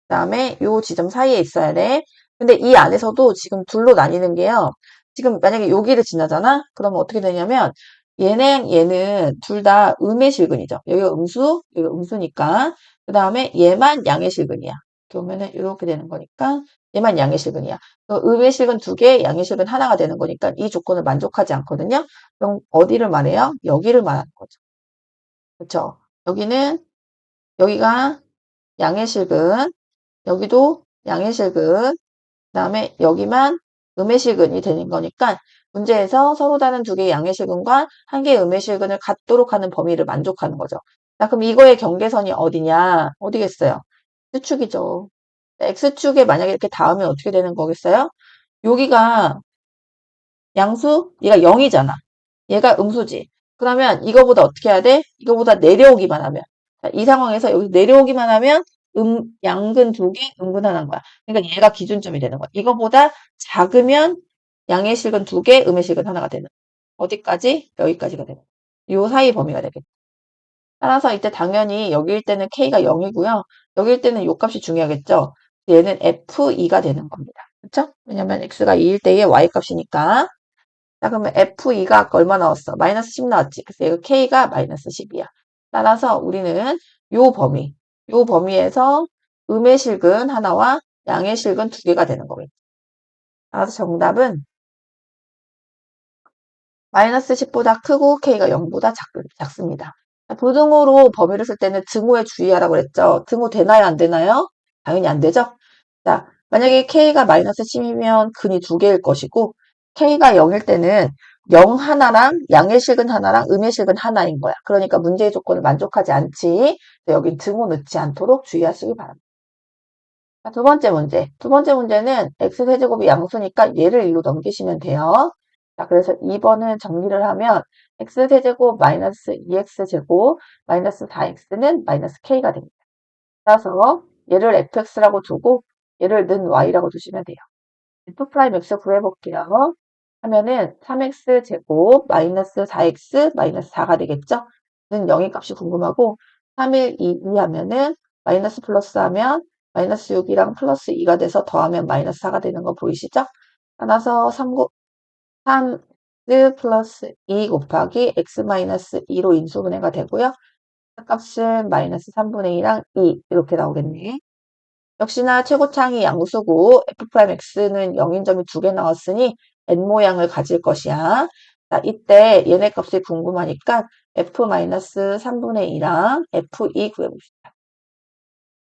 그다음에 요 지점 사이에 있어야 돼. 근데 이 안에서도 지금 둘로 나뉘는 게요. 지금 만약에 여기를 지나잖아? 그러면 어떻게 되냐면 얘는 둘 다 음의 실근이죠. 여기가 음수, 여기가 음수니까. 그 다음에 얘만 양의 실근이야. 그러면은 이렇게 되는 거니까 얘만 양의 실근이야. 음의 실근 2개, 양의 실근 하나가 되는 거니까 이 조건을 만족하지 않거든요. 그럼 어디를 말해요? 여기를 말하는 거죠. 그렇죠? 여기가 양의 실근, 여기도 양의 실근, 그 다음에 여기만 음의 실근이 되는 거니까 문제에서 서로 다른 두 개의 양의 실근과 한 개의 음의 실근을 갖도록 하는 범위를 만족하는 거죠. 자, 그럼 이거의 경계선이 어디냐? 어디겠어요? X축이죠. X축에 만약에 이렇게 닿으면 어떻게 되는 거겠어요? 여기가 양수? 얘가 0이잖아. 얘가 음수지. 그러면 이거보다 어떻게 해야 돼? 이거보다 내려오기만 하면. 자, 이 상황에서 여기 내려오기만 하면 양근 두 개, 음근 하나인 거야. 그러니까 얘가 기준점이 되는 거야. 이거보다 작으면 양의 실근 두 개, 음의 실근 하나가 되는 거야. 어디까지? 여기까지가 되는 거야. 요 사이 범위가 되겠다. 따라서 이때 당연히 여기일 때는 K가 0이고요. 여기일 때는 요 값이 중요하겠죠. 얘는 F2가 되는 겁니다. 그렇죠? 왜냐면 X가 2일 때의 Y 값이니까. 자, 그러면 F2가 아까 얼마 나왔어? 마이너스 10 나왔지. 그래서 이거 K가 마이너스 10이야. 따라서 우리는 요 범위에서 음의 실근 하나와 양의 실근 두 개가 되는 거겠죠. 따라서 정답은 마이너스 10보다 크고 K가 0보다 작습니다. 부등호로 범위를 쓸 때는 등호에 주의하라고 그랬죠. 등호 되나요? 안 되나요? 당연히 안 되죠. 자, 만약에 K가 마이너스 10이면 근이 두 개일 것이고 K가 0일 때는 0 하나랑 양의 실근 하나랑 음의 실근 하나인 거야. 그러니까 문제의 조건을 만족하지 않지. 여긴 등호 넣지 않도록 주의하시기 바랍니다. 자, 두 번째 문제. 두 번째 문제는 x세제곱이 양수니까 얘를 일로 넘기시면 돼요. 자, 그래서 2번은 정리를 하면 x세제곱 마이너스 2x제곱 마이너스 4x는 마이너스 k가 됩니다. 따라서 얘를 fx라고 두고 얘를 는 y라고 두시면 돼요. f 프라임 x 구해볼게요. 하면은 3x제곱 마이너스 4x 마이너스 4가 되겠죠? 는 0의 값이 궁금하고 3일 2 하면은 마이너스 플러스 하면 마이너스 6이랑 플러스 2가 돼서 더하면 마이너스 4가 되는 거 보이시죠? 따라서 3 플러스 2 곱하기 x 마이너스 2로 인수분해가 되고요. 값은 마이너스 3분의 2랑 2 이렇게 나오겠네. 역시나 최고창이 양수고 f'x는 0인 점이 두 개 나왔으니 n 모양을 가질 것이야. 자, 이때 얘네 값이 궁금하니까 f-3분의 2랑 f2 구해봅시다.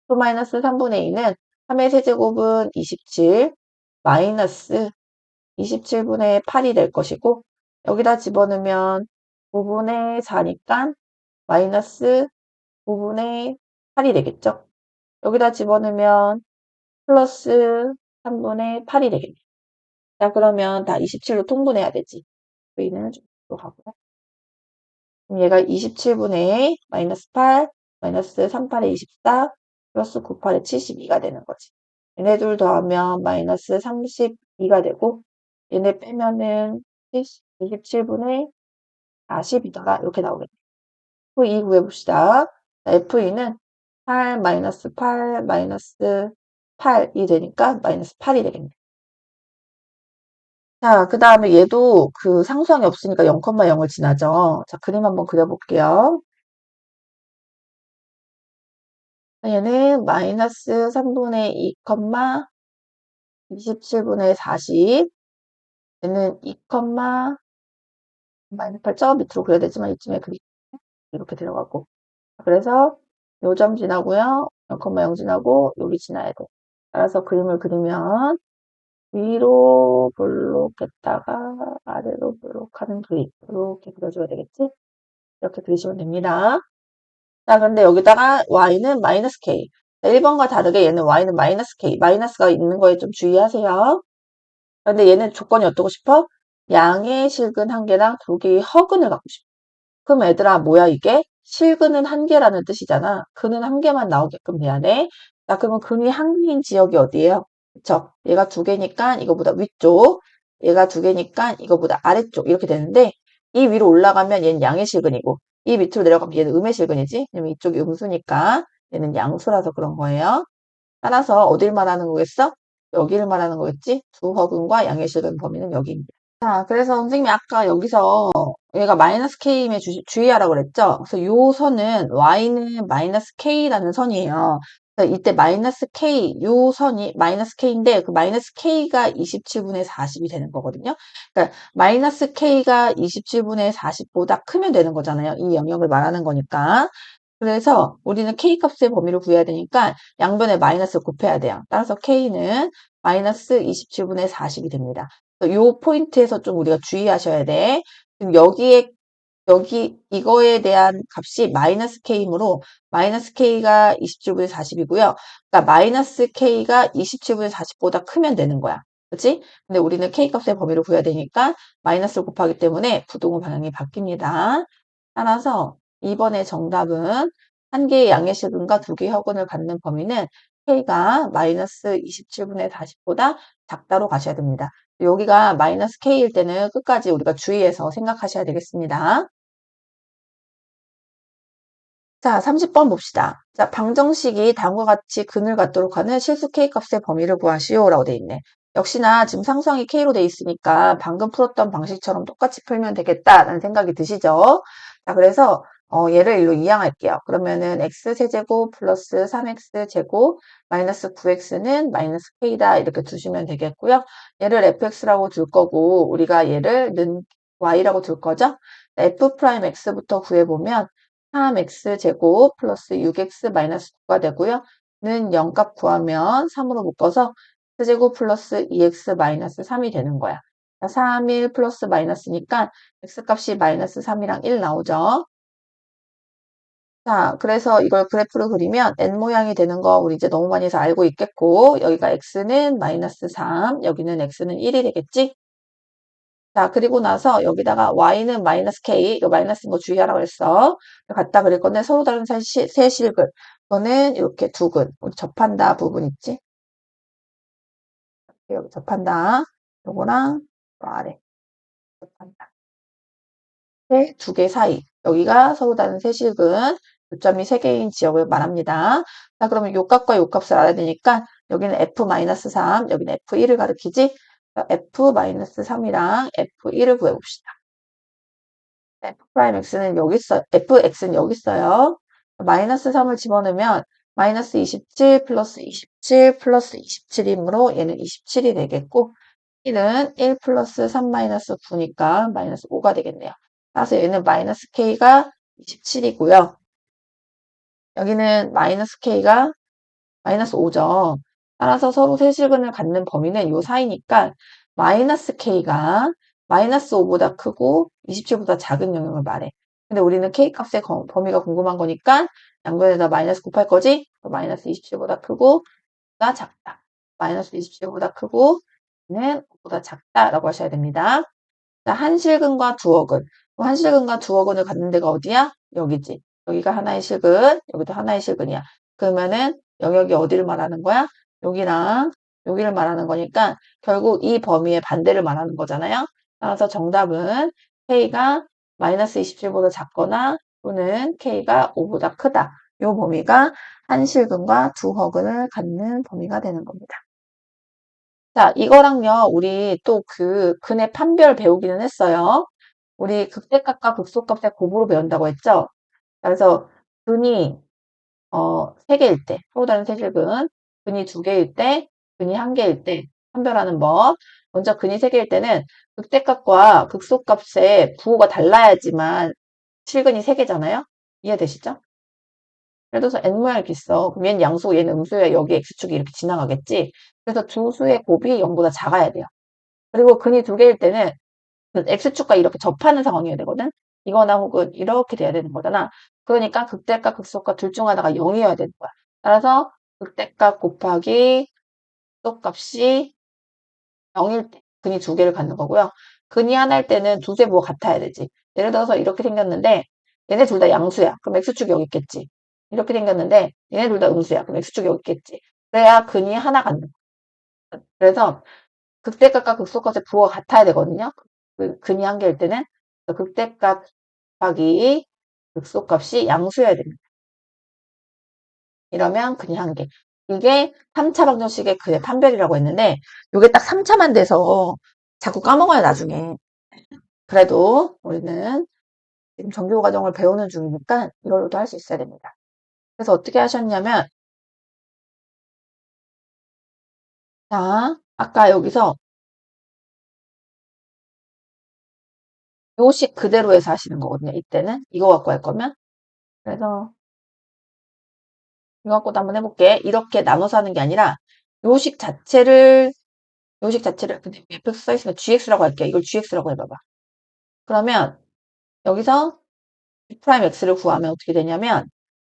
f-3분의 2는 3의 세제곱은 27 마이너스 27분의 8이 될 것이고 여기다 집어넣으면 9분의 4니까 마이너스 9분의 8이 되겠죠. 여기다 집어넣으면 플러스 3분의 8이 되겠네요. 자, 그러면 다 27로 통분해야 되지. 여기는 좀 가고요. 그럼 얘가 27분의 마이너스 8, 마이너스 38에 24, 플러스 98에 72가 되는 거지. 얘네 둘 더하면 마이너스 32가 되고, 얘네 빼면은 27분의 40이더라. 이렇게 나오겠네. F2 구해봅시다. F2는 8, 마이너스 8, 마이너스 8이 되니까 마이너스 8이 되겠네. 자, 그 다음에 얘도 그 상수항이 없으니까 0,0을 지나죠. 자, 그림 한번 그려볼게요. 얘는 마이너스 3분의 2, 27분의 40. 얘는 2, 마이너스 8점 밑으로 그려야 되지만 이쯤에 그리 이렇게 들어가고. 그래서 요 점 지나고요. 0,0 지나고 여기 지나야 돼. 따라서 그림을 그리면 위로 볼록했다가 아래로 볼록하는 그림. 이렇게 그려줘야 되겠지? 이렇게 그리시면 됩니다. 자, 근데 여기다가 y는 마이너스 k. 1번과 다르게 얘는 y는 마이너스 k. 마이너스가 있는 거에 좀 주의하세요. 근데 얘는 조건이 어떻고 싶어? 양의 실근 한 개랑 두 개의 허근을 갖고 싶어. 그럼 얘들아, 뭐야 이게? 실근은 한 개라는 뜻이잖아. 근은 한 개만 나오게끔 돼야 돼. 자, 그러면 근이 한 개인 지역이 어디예요? 그쵸? 얘가 두 개니까 이거보다 위쪽, 얘가 두 개니까 이거보다 아래쪽 이렇게 되는데 이 위로 올라가면 얘는 양의 실근이고 이 밑으로 내려가면 얘는 음의 실근이지. 왜냐면 이쪽이 음수니까 얘는 양수라서 그런 거예요. 따라서 어딜 말하는 거겠어? 여기를 말하는 거겠지? 두 허근과 양의 실근 범위는 여기입니다. 자, 그래서 선생님이 아까 여기서 얘가 마이너스 K임에 주의하라고 그랬죠? 그래서 요 선은 Y는 마이너스 K라는 선이에요. 그래서 이때 마이너스 K, 요 선이 마이너스 K인데 그 마이너스 K가 27분의 40이 되는 거거든요. 그러니까 마이너스 K가 27분의 40보다 크면 되는 거잖아요. 이 영역을 말하는 거니까. 그래서 우리는 k 값의 범위를 구해야 되니까 양변에 마이너스를 곱해야 돼요. 따라서 k는 마이너스 27분의 40이 됩니다. 요 포인트에서 좀 우리가 주의하셔야 돼. 지금 여기 이거에 대한 값이 마이너스 k이므로 마이너스 k가 27분의 40이고요. 그러니까 마이너스 k가 27분의 40보다 크면 되는 거야. 그치? 근데 우리는 k 값의 범위를 구해야 되니까 마이너스를 곱하기 때문에 부동의 방향이 바뀝니다. 따라서 이번에 정답은 한 개의 양의식분과 두 개의 허근을 갖는 범위는 k가 마이너스 27분의 40보다 작다로 가셔야 됩니다. 여기가 마이너스 k일 때는 끝까지 우리가 주의해서 생각하셔야 되겠습니다. 자, 30번 봅시다. 자, 방정식이 다음과 같이 근을 갖도록 하는 실수 k값의 범위를 구하시오 라고 돼 있네. 역시나 지금 상수항이 k로 돼 있으니까 방금 풀었던 방식처럼 똑같이 풀면 되겠다라는 생각이 드시죠? 자, 그래서 얘를 일로 이항할게요. 그러면은 x세제곱 플러스 3x제곱 마이너스 9x는 마이너스 k다 이렇게 두시면 되겠고요. 얘를 fx라고 둘 거고 우리가 얘를 는 y라고 둘 거죠? f'x부터 구해보면 3x제곱 플러스 6x 마이너스 9가 되고요. 는 0값 구하면 3으로 묶어서 x제곱 플러스 2x 마이너스 3이 되는 거야. 3, 1 플러스 마이너스니까 x값이 마이너스 3이랑 1 나오죠. 자, 그래서 이걸 그래프로 그리면 n 모양이 되는 거 우리 이제 너무 많이 해서 알고 있겠고 여기가 x는 마이너스 3, 여기는 x는 1이 되겠지? 자, 그리고 나서 여기다가 y는 마이너스 k, 이거 마이너스인 거 주의하라고 했어. 갖다 그릴 건데 서로 다른 세 실근. 이거는 이렇게 두 근. 우리 접한다 부분 있지? 여기 접한다. 요거랑 요 아래 접한다. 두 개 사이. 여기가 서로 다른 세 실근. 요점이 세 개인 지역을 말합니다. 자, 그러면 요 값과 요 값을 알아야 되니까 여기는 f-3, 여기는 f1을 가리키지? f-3이랑 f1을 구해봅시다. f 프라임 x는 여기 있어, fx는 여기 있어요. 마이너스 3을 집어넣으면 마이너스 27 플러스 27 플러스 27이므로 얘는 27이 되겠고 1은 1 플러스 3 마이너스 9니까 마이너스 5가 되겠네요. 따라서 얘는 마이너스 k가 27이고요. 여기는 마이너스 k가 마이너스 5죠. 따라서 서로 세실근을 갖는 범위는 요 사이니까 마이너스 k가 마이너스 5보다 크고 27보다 작은 영역을 말해. 근데 우리는 k 값의 범위가 궁금한 거니까 양변에다 마이너스 곱할 거지? 마이너스 27보다 크고 보다 작다. 마이너스 27보다 크고 는 5보다 작다라고 하셔야 됩니다. 자, 한실근과 두어근. 한실근과 두어근을 갖는 데가 어디야? 여기지. 여기가 하나의 실근, 여기도 하나의 실근이야. 그러면은 영역이 어디를 말하는 거야? 여기랑 여기를 말하는 거니까 결국 이 범위의 반대를 말하는 거잖아요. 따라서 정답은 K가 마이너스 27보다 작거나 또는 K가 5보다 크다. 이 범위가 한실근과 두허근을 갖는 범위가 되는 겁니다. 자, 이거랑요, 우리 또 그 근의 판별 배우기는 했어요. 우리 극대값과 극소값의 곱으로 배운다고 했죠? 그래서 근이 3개일 때, 서로 다른 세실근, 근이 2개일 때, 근이 1개일 때 판별하는 법. 먼저 근이 3개일 때는 극대값과 극소값의 부호가 달라야지만 실근이 3개잖아요? 이해되시죠? 예를 들어서 n 모양이 이렇게 있어. 그럼 얘는 양수고 얘는 음수야. 여기 x축이 이렇게 지나가겠지? 그래서 두 수의 곱이 0보다 작아야 돼요. 그리고 근이 2개일 때는 그 x축과 이렇게 접하는 상황이어야 되거든. 이거나 혹은 이렇게 돼야 되는 거잖아. 그러니까 극대값, 극소값 둘 중 하나가 0이어야 되는 거야. 따라서 극대값 곱하기 극소값이 0일 때 근이 2개를 갖는 거고요. 근이 하나일 때는 두세 부호가 같아야 되지. 예를 들어서 이렇게 생겼는데 얘네 둘 다 양수야. 그럼 x축이 여기 있겠지. 이렇게 생겼는데 얘네 둘 다 음수야. 그럼 x축이 여기 있겠지. 그래야 근이 하나 갖는 거야. 그래서 극대값과 극소값의 부호가 같아야 되거든요. 근이 1개일 때는 극대값 곱하기 극소값이 양수여야 됩니다. 이러면 근이 1개. 이게 3차 방정식의 근의 판별이라고 했는데 이게 딱 3차만 돼서 자꾸 까먹어요 나중에. 그래도 우리는 지금 정규 과정을 배우는 중이니까 이걸로도 할 수 있어야 됩니다. 그래서 어떻게 하셨냐면 자 아까 여기서 요식 그대로 해서 하시는 거거든요. 이때는 이거 갖고 할 거면 그래서 이거 갖고도 한번 해볼게. 이렇게 나눠서 하는 게 아니라 요식 자체를 근데 fx 써있으니까 gx라고 할게. 이걸 gx라고 해봐봐. 그러면 여기서 G'X를 구하면 어떻게 되냐면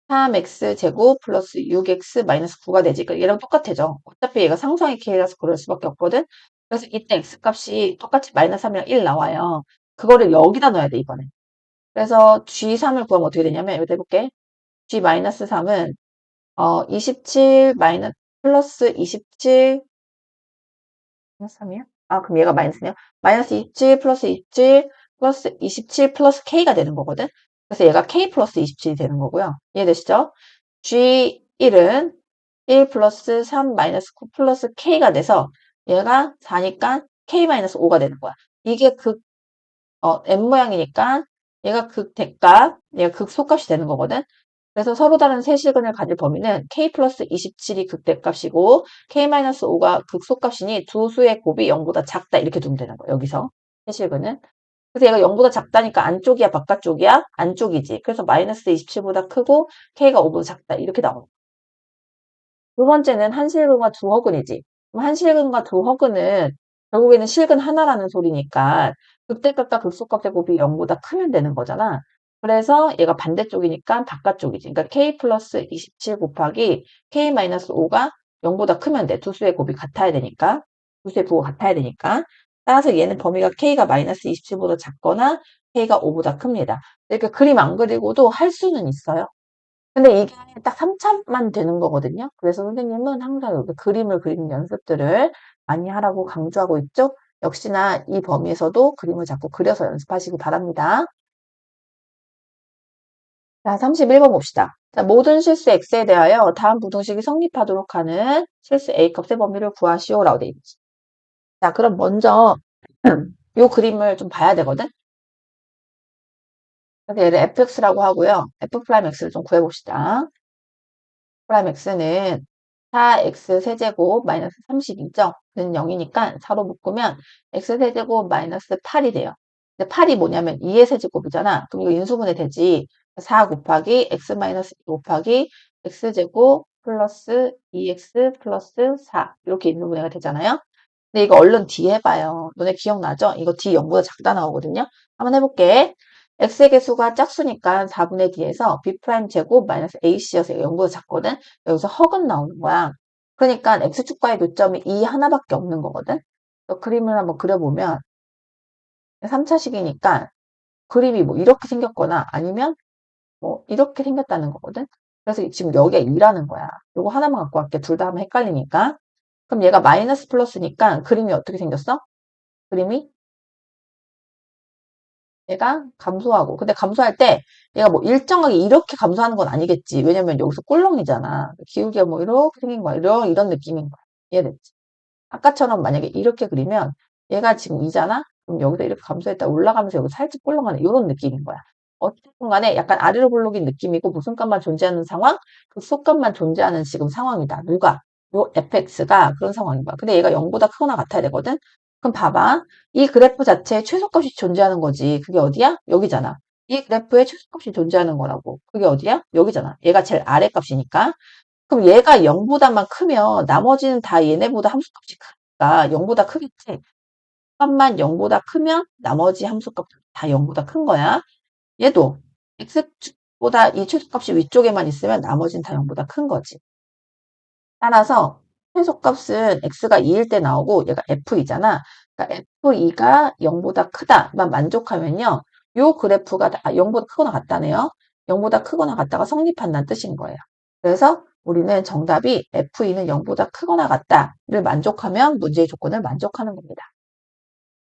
3x 제곱 플러스 6x 마이너스 9가 되지. 그러니까 얘랑 똑같아져. 어차피 얘가 상수항의 K라서 그럴 수밖에 없거든. 그래서 이때 x 값이 똑같이 마이너스 3이랑 1 나와요. 그거를 여기다 넣어야 돼, 이번에. 그래서 G3을 구하면 어떻게 되냐면, 여기다 해볼게. G-3은 27 마이너스 플러스 27 마이너스 3이야? 아, 그럼 얘가 마이너스네요. 마이너스 27 플러스 27 플러스 27 플러스 K가 되는 거거든. 그래서 얘가 K 플러스 27이 되는 거고요. 이해되시죠? G1은 1 플러스 3 마이너스 9 플러스 K가 돼서 얘가 4니까 K 마이너스 5가 되는 거야. 이게 N 모양이니까 얘가 극대값, 얘가 극소값이 되는 거거든. 그래서 서로 다른 세실근을 가질 범위는 K 플러스 27이 극대값이고 K-5가 극소값이니 두 수의 곱이 0보다 작다 이렇게 두면 되는 거예요. 여기서 세실근은. 그래서 얘가 0보다 작다니까 안쪽이야 바깥쪽이야? 안쪽이지. 그래서 마이너스 27보다 크고 K가 5보다 작다 이렇게 나오는 거예요. 두 번째는 한실근과 두허근이지. 그럼 한실근과 두허근은 결국에는 실근 하나라는 소리니까 극대값과 극소값의 곱이 0보다 크면 되는 거잖아. 그래서 얘가 반대쪽이니까 바깥쪽이지. 그러니까 K 플러스 27 곱하기 K 마이너스 5가 0보다 크면 돼. 두 수의 곱이 같아야 되니까. 두 수의 부호가 같아야 되니까. 따라서 얘는 범위가 K가 마이너스 27보다 작거나 K가 5보다 큽니다. 이렇게 그림 안 그리고도 할 수는 있어요. 근데 이게 딱 3차만 되는 거거든요. 그래서 선생님은 항상 여기 그림을 그리는 연습들을 많이 하라고 강조하고 있죠. 역시나 이 범위에서도 그림을 자꾸 그려서 연습하시기 바랍니다. 자, 31번 봅시다. 자, 모든 실수 x에 대하여 다음 부등식이 성립하도록 하는 실수 a 값의 범위를 구하시오라고 돼 있지. 자, 그럼 먼저 이 그림을 좀 봐야 되거든. 그래서 얘를 fx라고 하고요. f'x를 좀 구해봅시다. 프라임 x는 4x 세제곱 마이너스 32죠. 는 0이니까 4로 묶으면 x 세제곱 마이너스 8이 돼요. 근데 8이 뭐냐면 2의 세제곱이잖아. 그럼 이거 인수분해 되지. 4 곱하기 x 마이너스 2 곱하기 x제곱 플러스 2x 플러스 4 이렇게 인수분해가 되잖아요. 근데 이거 얼른 D 해봐요. 너네 기억나죠? 이거 D 0보다 작다 나오거든요. 한번 해볼게. x의 개수가 짝수니까 4분의 D에서 b' 제곱 마이너스 ac여서 0보다 작거든. 여기서 허근 나오는 거야. 그러니까 x축과의 교점이 2 하나밖에 없는 거거든. 그림을 한번 그려보면 3차식이니까 그림이 뭐 이렇게 생겼거나 아니면 뭐 이렇게 생겼다는 거거든. 그래서 지금 여기가 2라는 거야. 요거 하나만 갖고 갈게. 둘 다 하면 헷갈리니까. 그럼 얘가 마이너스 플러스니까 그림이 어떻게 생겼어? 그림이 얘가 감소하고. 근데 감소할 때 얘가 뭐 일정하게 이렇게 감소하는 건 아니겠지. 왜냐면 여기서 꿀렁이잖아. 기울기가 뭐 이렇게 생긴 거야. 이런 느낌인 거야. 이해됐지? 아까처럼 만약에 이렇게 그리면 얘가 지금 2잖아? 그럼 여기서 이렇게 감소했다 올라가면서 여기 살짝 꿀렁하는 이런 느낌인 거야. 어쨌든 간에 약간 아래로 볼록인 느낌이고 무슨 값만 존재하는 상황? 그 속값만 존재하는 지금 상황이다. 누가? 요 fx가 그런 상황인 거야. 근데 얘가 0보다 크거나 같아야 되거든? 그럼 봐봐. 이 그래프 자체에 최소값이 존재하는 거지. 그게 어디야? 여기잖아. 이 그래프에 최소값이 존재하는 거라고. 그게 어디야? 여기잖아. 얘가 제일 아래 값이니까. 그럼 얘가 0보다만 크면 나머지는 다 얘네보다 함수값이 크니까 0보다 크겠지. 값만 0보다 크면 나머지 함수값 다 0보다 큰 거야. 얘도 x축보다 이 최소값이 위쪽에만 있으면 나머지는 다 0보다 큰 거지. 따라서 최소값은 x가 2일 때 나오고 얘가 f이잖아. 그러니까 f2가 0보다 크다만 만족하면요. 요 그래프가 0보다 크거나 같다네요. 0보다 크거나 같다가 성립한다는 뜻인 거예요. 그래서 우리는 정답이 F2는 0보다 크거나 같다를 만족하면 문제의 조건을 만족하는 겁니다.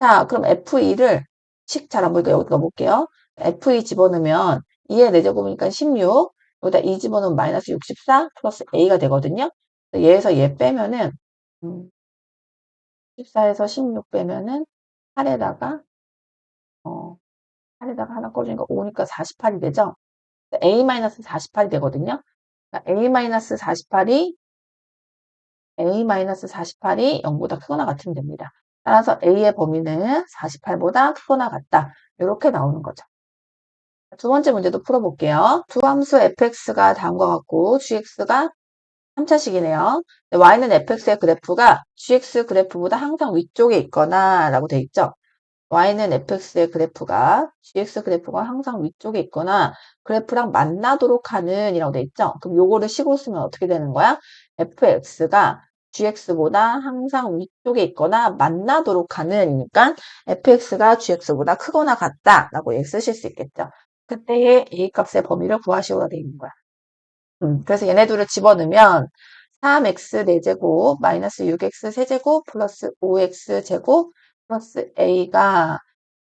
자, 그럼 F2를 식 잘 안 보니까 여기 넣어볼게요. F2 집어넣으면 2의 4제곱이니까 16, 여기다 2 집어넣으면 마이너스 64 플러스 A가 되거든요. 얘에서 얘 빼면은 14에서 16 빼면은 8에다가 8에다가 하나 꺼주니까 5니까 48이 되죠. A-48이 되거든요. 그러니까 A-48이 0보다 크거나 같으면 됩니다. 따라서 A의 범위는 48보다 크거나 같다. 이렇게 나오는 거죠. 두 번째 문제도 풀어볼게요. 두 함수 fx가 다음과 같고 gx가 3차식이네요. y는 fx의 그래프가 gx 그래프보다 항상 위쪽에 있거나 라고 돼 있죠. y는 fx의 그래프가 gx 그래프가 항상 위쪽에 있거나 그래프랑 만나도록 하는 이라고 돼 있죠. 그럼 요거를 식으로 쓰면 어떻게 되는 거야? fx가 gx보다 항상 위쪽에 있거나 만나도록 하는 이니까 fx가 gx보다 크거나 같다 라고 쓰실 수 있겠죠. 그때의 a 값의 범위를 구하시오가 돼 있는 거야. 그래서 얘네 둘을 집어넣으면 3x 4제곱 마이너스 6x 세제곱 플러스 5x 제곱 플러스 a가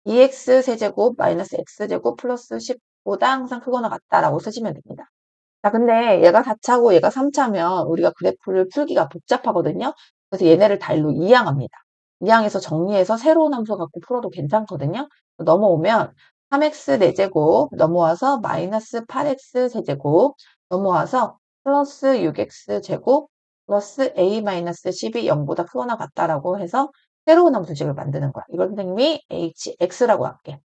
2x 세제곱 마이너스 x제곱 플러스 10보다 항상 크거나 같다라고 쓰시면 됩니다. 자, 근데 얘가 4차고 얘가 3차면 우리가 그래프를 풀기가 복잡하거든요. 그래서 얘네를 달로 이항합니다. 이항해서 정리해서 새로운 함수 갖고 풀어도 괜찮거든요. 넘어오면 3x 4제곱 넘어와서 마이너스 8x 세제곱 넘어와서 플러스 6x 제곱 플러스 a 마이너스 10이 0보다 크거나 같다라고 해서 새로운 함수식을 만드는 거야. 이걸 선생님이 hx라고 할게.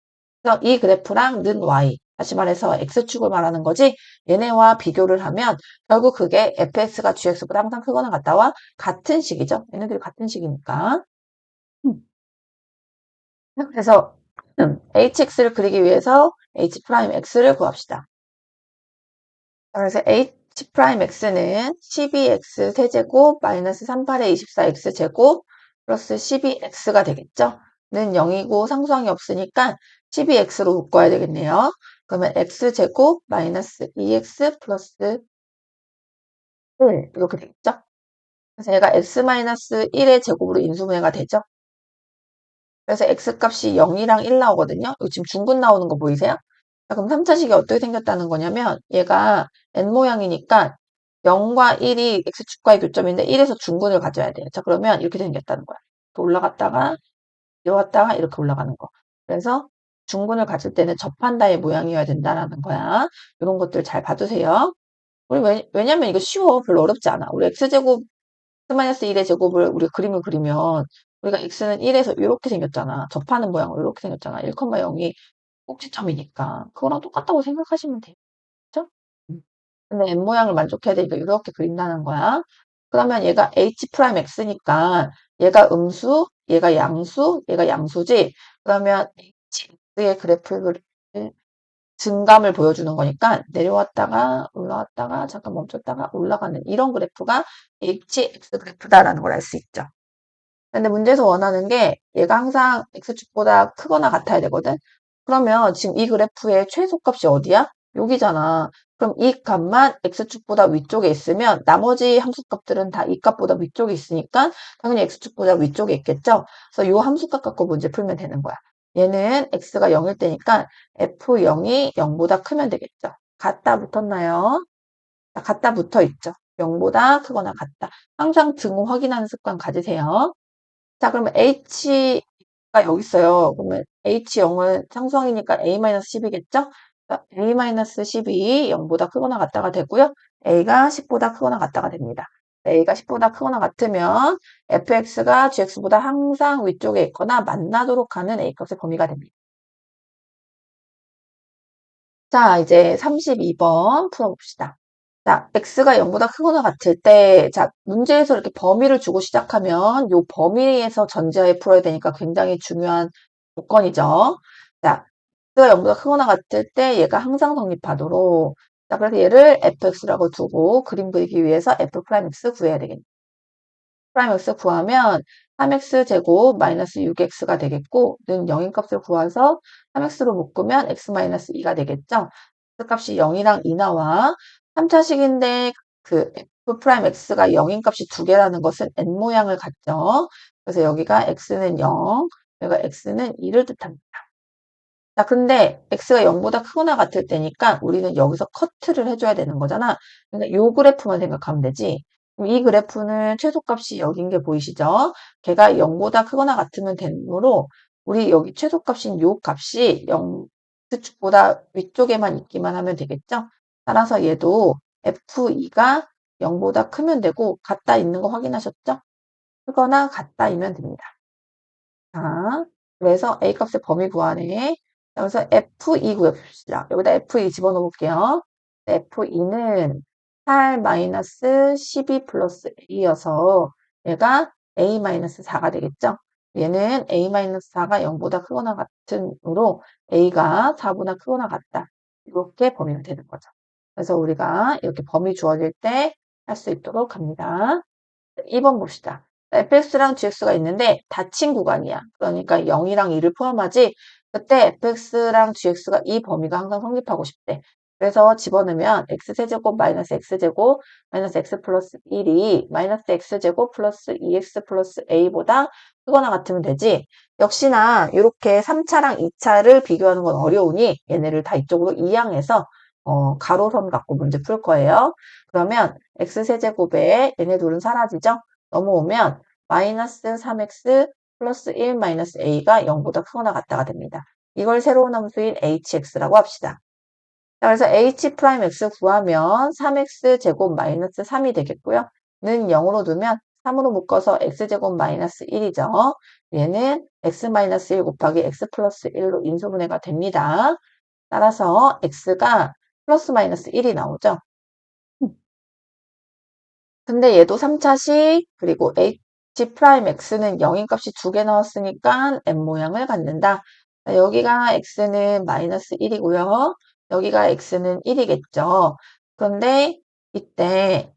그래서 이 그래프랑 는 y, 다시 말해서 x축을 말하는 거지 얘네와 비교를 하면 결국 그게 fx가 gx보다 항상 크거나 같다와 같은 식이죠. 얘네들이 같은 식이니까. 음. 그래서 hx를 그리기 위해서 h'x를 구합시다. 그래서 h'x는 12x 세제곱 마이너스 38의 24x 제곱 플러스 12x가 되겠죠. 는 0이고 상수항이 없으니까 12x로 묶어야 되겠네요. 그러면 x제곱 마이너스 2x 플러스 1 이렇게 되겠죠. 그래서 얘가 x-1의 제곱으로 인수분해가 되죠. 그래서 x값이 0이랑 1 나오거든요. 이거 지금 중근 나오는 거 보이세요? 자, 그럼 3차식이 어떻게 생겼다는 거냐면 얘가 n모양이니까 0과 1이 x축과의 교점인데 1에서 중근을 가져야 돼요. 자, 그러면 이렇게 생겼다는 거야. 이렇게 올라갔다가 내려왔다가 이렇게 올라가는 거. 그래서 중근을 가질 때는 접한다의 모양이어야 된다는 거야. 이런 것들 잘 봐두세요. 우리 왜냐면 이거 쉬워. 별로 어렵지 않아. 우리 x제곱 x-1의 제곱을 우리가 그림을 그리면 우리가 x는 1에서 이렇게 생겼잖아. 접하는 모양으로 이렇게 생겼잖아. 1,0이 꼭지점이니까. 그거랑 똑같다고 생각하시면 돼요. 그죠? 근데 n 모양을 만족해야 되니까 이렇게 그린다는 거야. 그러면 얘가 h'x니까 얘가 음수, 얘가 양수, 얘가 양수지. 그러면 hx의 그래프를 증감을 보여주는 거니까 내려왔다가 올라왔다가 잠깐 멈췄다가 올라가는 이런 그래프가 hx 그래프다라는 걸 알 수 있죠. 근데 문제에서 원하는 게 얘가 항상 x축보다 크거나 같아야 되거든. 그러면 지금 이 그래프의 최소값이 어디야? 여기잖아. 그럼 이 값만 x축보다 위쪽에 있으면 나머지 함수값들은 다 이 값보다 위쪽에 있으니까 당연히 x축보다 위쪽에 있겠죠. 그래서 이 함수값 갖고 문제 풀면 되는 거야. 얘는 x가 0일 때니까 f0이 0보다 크면 되겠죠. 같다 붙었나요? 자, 같다 붙어 있죠. 0보다 크거나 같다. 항상 등호 확인하는 습관 가지세요. 자, 그러면 h가 여기 있어요. 그러면 h0은 상수항이니까 a-10이겠죠? a-10이 0보다 크거나 같다가 되고요. a가 10보다 크거나 같다가 됩니다. a가 10보다 크거나 같으면 fx가 gx보다 항상 위쪽에 있거나 만나도록 하는 a값의 범위가 됩니다. 자, 이제 32번 풀어봅시다. 자, x가 0보다 크거나 같을 때, 자, 문제에서 이렇게 범위를 주고 시작하면 요 범위에서 전제하에 풀어야 되니까 굉장히 중요한 조건이죠. 자, x가 0보다 크거나 같을 때 얘가 항상 성립하도록. 자, 그래서 얘를 fx라고 두고 그림 그리기 위해서 f'x 구해야 되겠네. 프라임 x 구하면 3x 제곱 마이너스 6x가 되겠고 는 0인 값을 구해서 3x로 묶으면 x 마이너스 2가 되겠죠. x 값이 0이랑 2 나와. 3차식인데 그 f 프라임 x가 0인 값이 두 개라는 것은 n 모양을 갖죠. 그래서 여기가 x는 0, 여기가 x는 2를 뜻합니다. 자, 근데 x가 0보다 크거나 같을 때니까 우리는 여기서 커트를 해줘야 되는 거잖아. 그러니까 요 그래프만 생각하면 되지. 그럼 이 그래프는 최소값이 여기인 게 보이시죠? 걔가 0보다 크거나 같으면 되므로 우리 여기 최소값인 요 값이 0 x축보다 위쪽에만 있기만 하면 되겠죠? 따라서 얘도 f2가 0보다 크면 되고 같다 있는 거 확인하셨죠? 크거나 같다이면 됩니다. 자, 그래서 a 값의 범위 구하네. 여기서 F2 구해봅시다. 여기다 F2 집어넣어 볼게요. F2는 8-12 플러스 A여서 얘가 A-4가 되겠죠? 얘는 A-4가 0보다 크거나 같으므로 A가 4보다 크거나 같다. 이렇게 범위가 되는 거죠. 그래서 우리가 이렇게 범위 주어질 때 할 수 있도록 합니다. 2번 봅시다. fx랑 gx가 있는데 닫힌 구간이야. 그러니까 0이랑 2를 포함하지. 그때 fx랑 gx가 이 범위가 항상 성립하고 싶대. 그래서 집어넣으면 x세제곱 마이너스 x제곱 마이너스 x 플러스 1이 마이너스 x제곱 플러스 2x 플러스 a보다 크거나 같으면 되지. 역시나 이렇게 3차랑 2차를 비교하는 건 어려우니 얘네를 다 이쪽으로 이항해서 가로선 갖고 문제 풀 거예요. 그러면 x세제곱에 얘네 둘은 사라지죠? 넘어오면 마이너스 3x 플러스 1 마이너스 a가 0보다 크거나 같다가 됩니다. 이걸 새로운 함수인 hx라고 합시다. 자, 그래서 h 프라임 x 구하면 3x 제곱 마이너스 3이 되겠고요. 는 0으로 두면 3으로 묶어서 x제곱 마이너스 1이죠. 얘는 x 마이너스 1 곱하기 x 플러스 1로 인수분해가 됩니다. 따라서 x가 플러스 마이너스 1이 나오죠. 근데 얘도 3차식 그리고 h 프라임 x는 0인 값이 두 개 나왔으니까 m 모양을 갖는다. 자, 여기가 x는 마이너스 1이고요. 여기가 x는 1이겠죠. 그런데 이때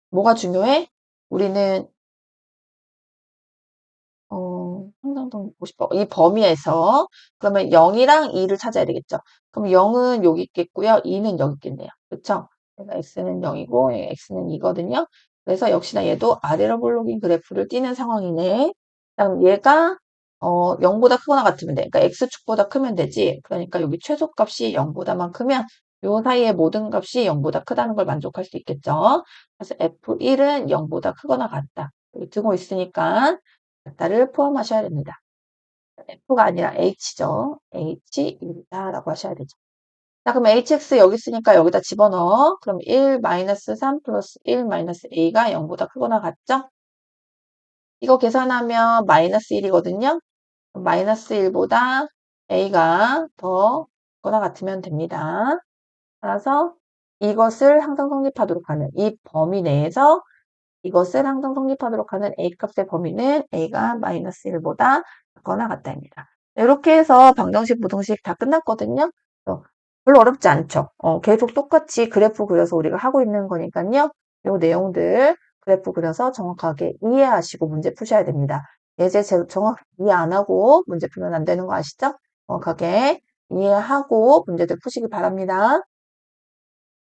뭐가 중요해? 우리는 항상 보고 싶어. 이 범위에서 그러면 0이랑 2를 찾아야 되겠죠. 그럼 0은 여기 있겠고요. 2는 여기 있겠네요. 그렇죠? 그래서 x는 0이고 x는 2거든요. 그래서 역시나 얘도 아래로 볼록인 그래프를 띄는 상황이네. 그럼 얘가 0보다 크거나 같으면 돼. 그러니까 x축보다 크면 되지. 그러니까 여기 최소값이 0보다만 크면 요 사이의 모든 값이 0보다 크다는 걸 만족할 수 있겠죠. 그래서 f1은 0보다 크거나 같다. 여기 두고 있으니까 같다를 포함하셔야 됩니다. F가 아니라 H죠. H1이다라고 하셔야 되죠. 자, 그럼 HX 여기 있으니까 여기다 집어넣어. 그럼 1 마이너스 3 플러스 1 마이너스 A가 0보다 크거나 같죠? 이거 계산하면 마이너스 1이거든요. 마이너스 1보다 A가 더 크거나 같으면 됩니다. 따라서 이것을 항상 성립하도록 하는 이 범위 내에서 이것을 항상 성립하도록 하는 A값의 범위는 A가 마이너스 1보다 작거나 같다입니다. 이렇게 해서 방정식, 부등식 다 끝났거든요. 별로 어렵지 않죠. 계속 똑같이 그래프 그려서 우리가 하고 있는 거니까요. 이 내용들 그래프 그려서 정확하게 이해하시고 문제 푸셔야 됩니다. 예제 정확히 이해 안 하고 문제 풀면 안 되는 거 아시죠? 정확하게 이해하고 문제들 푸시기 바랍니다.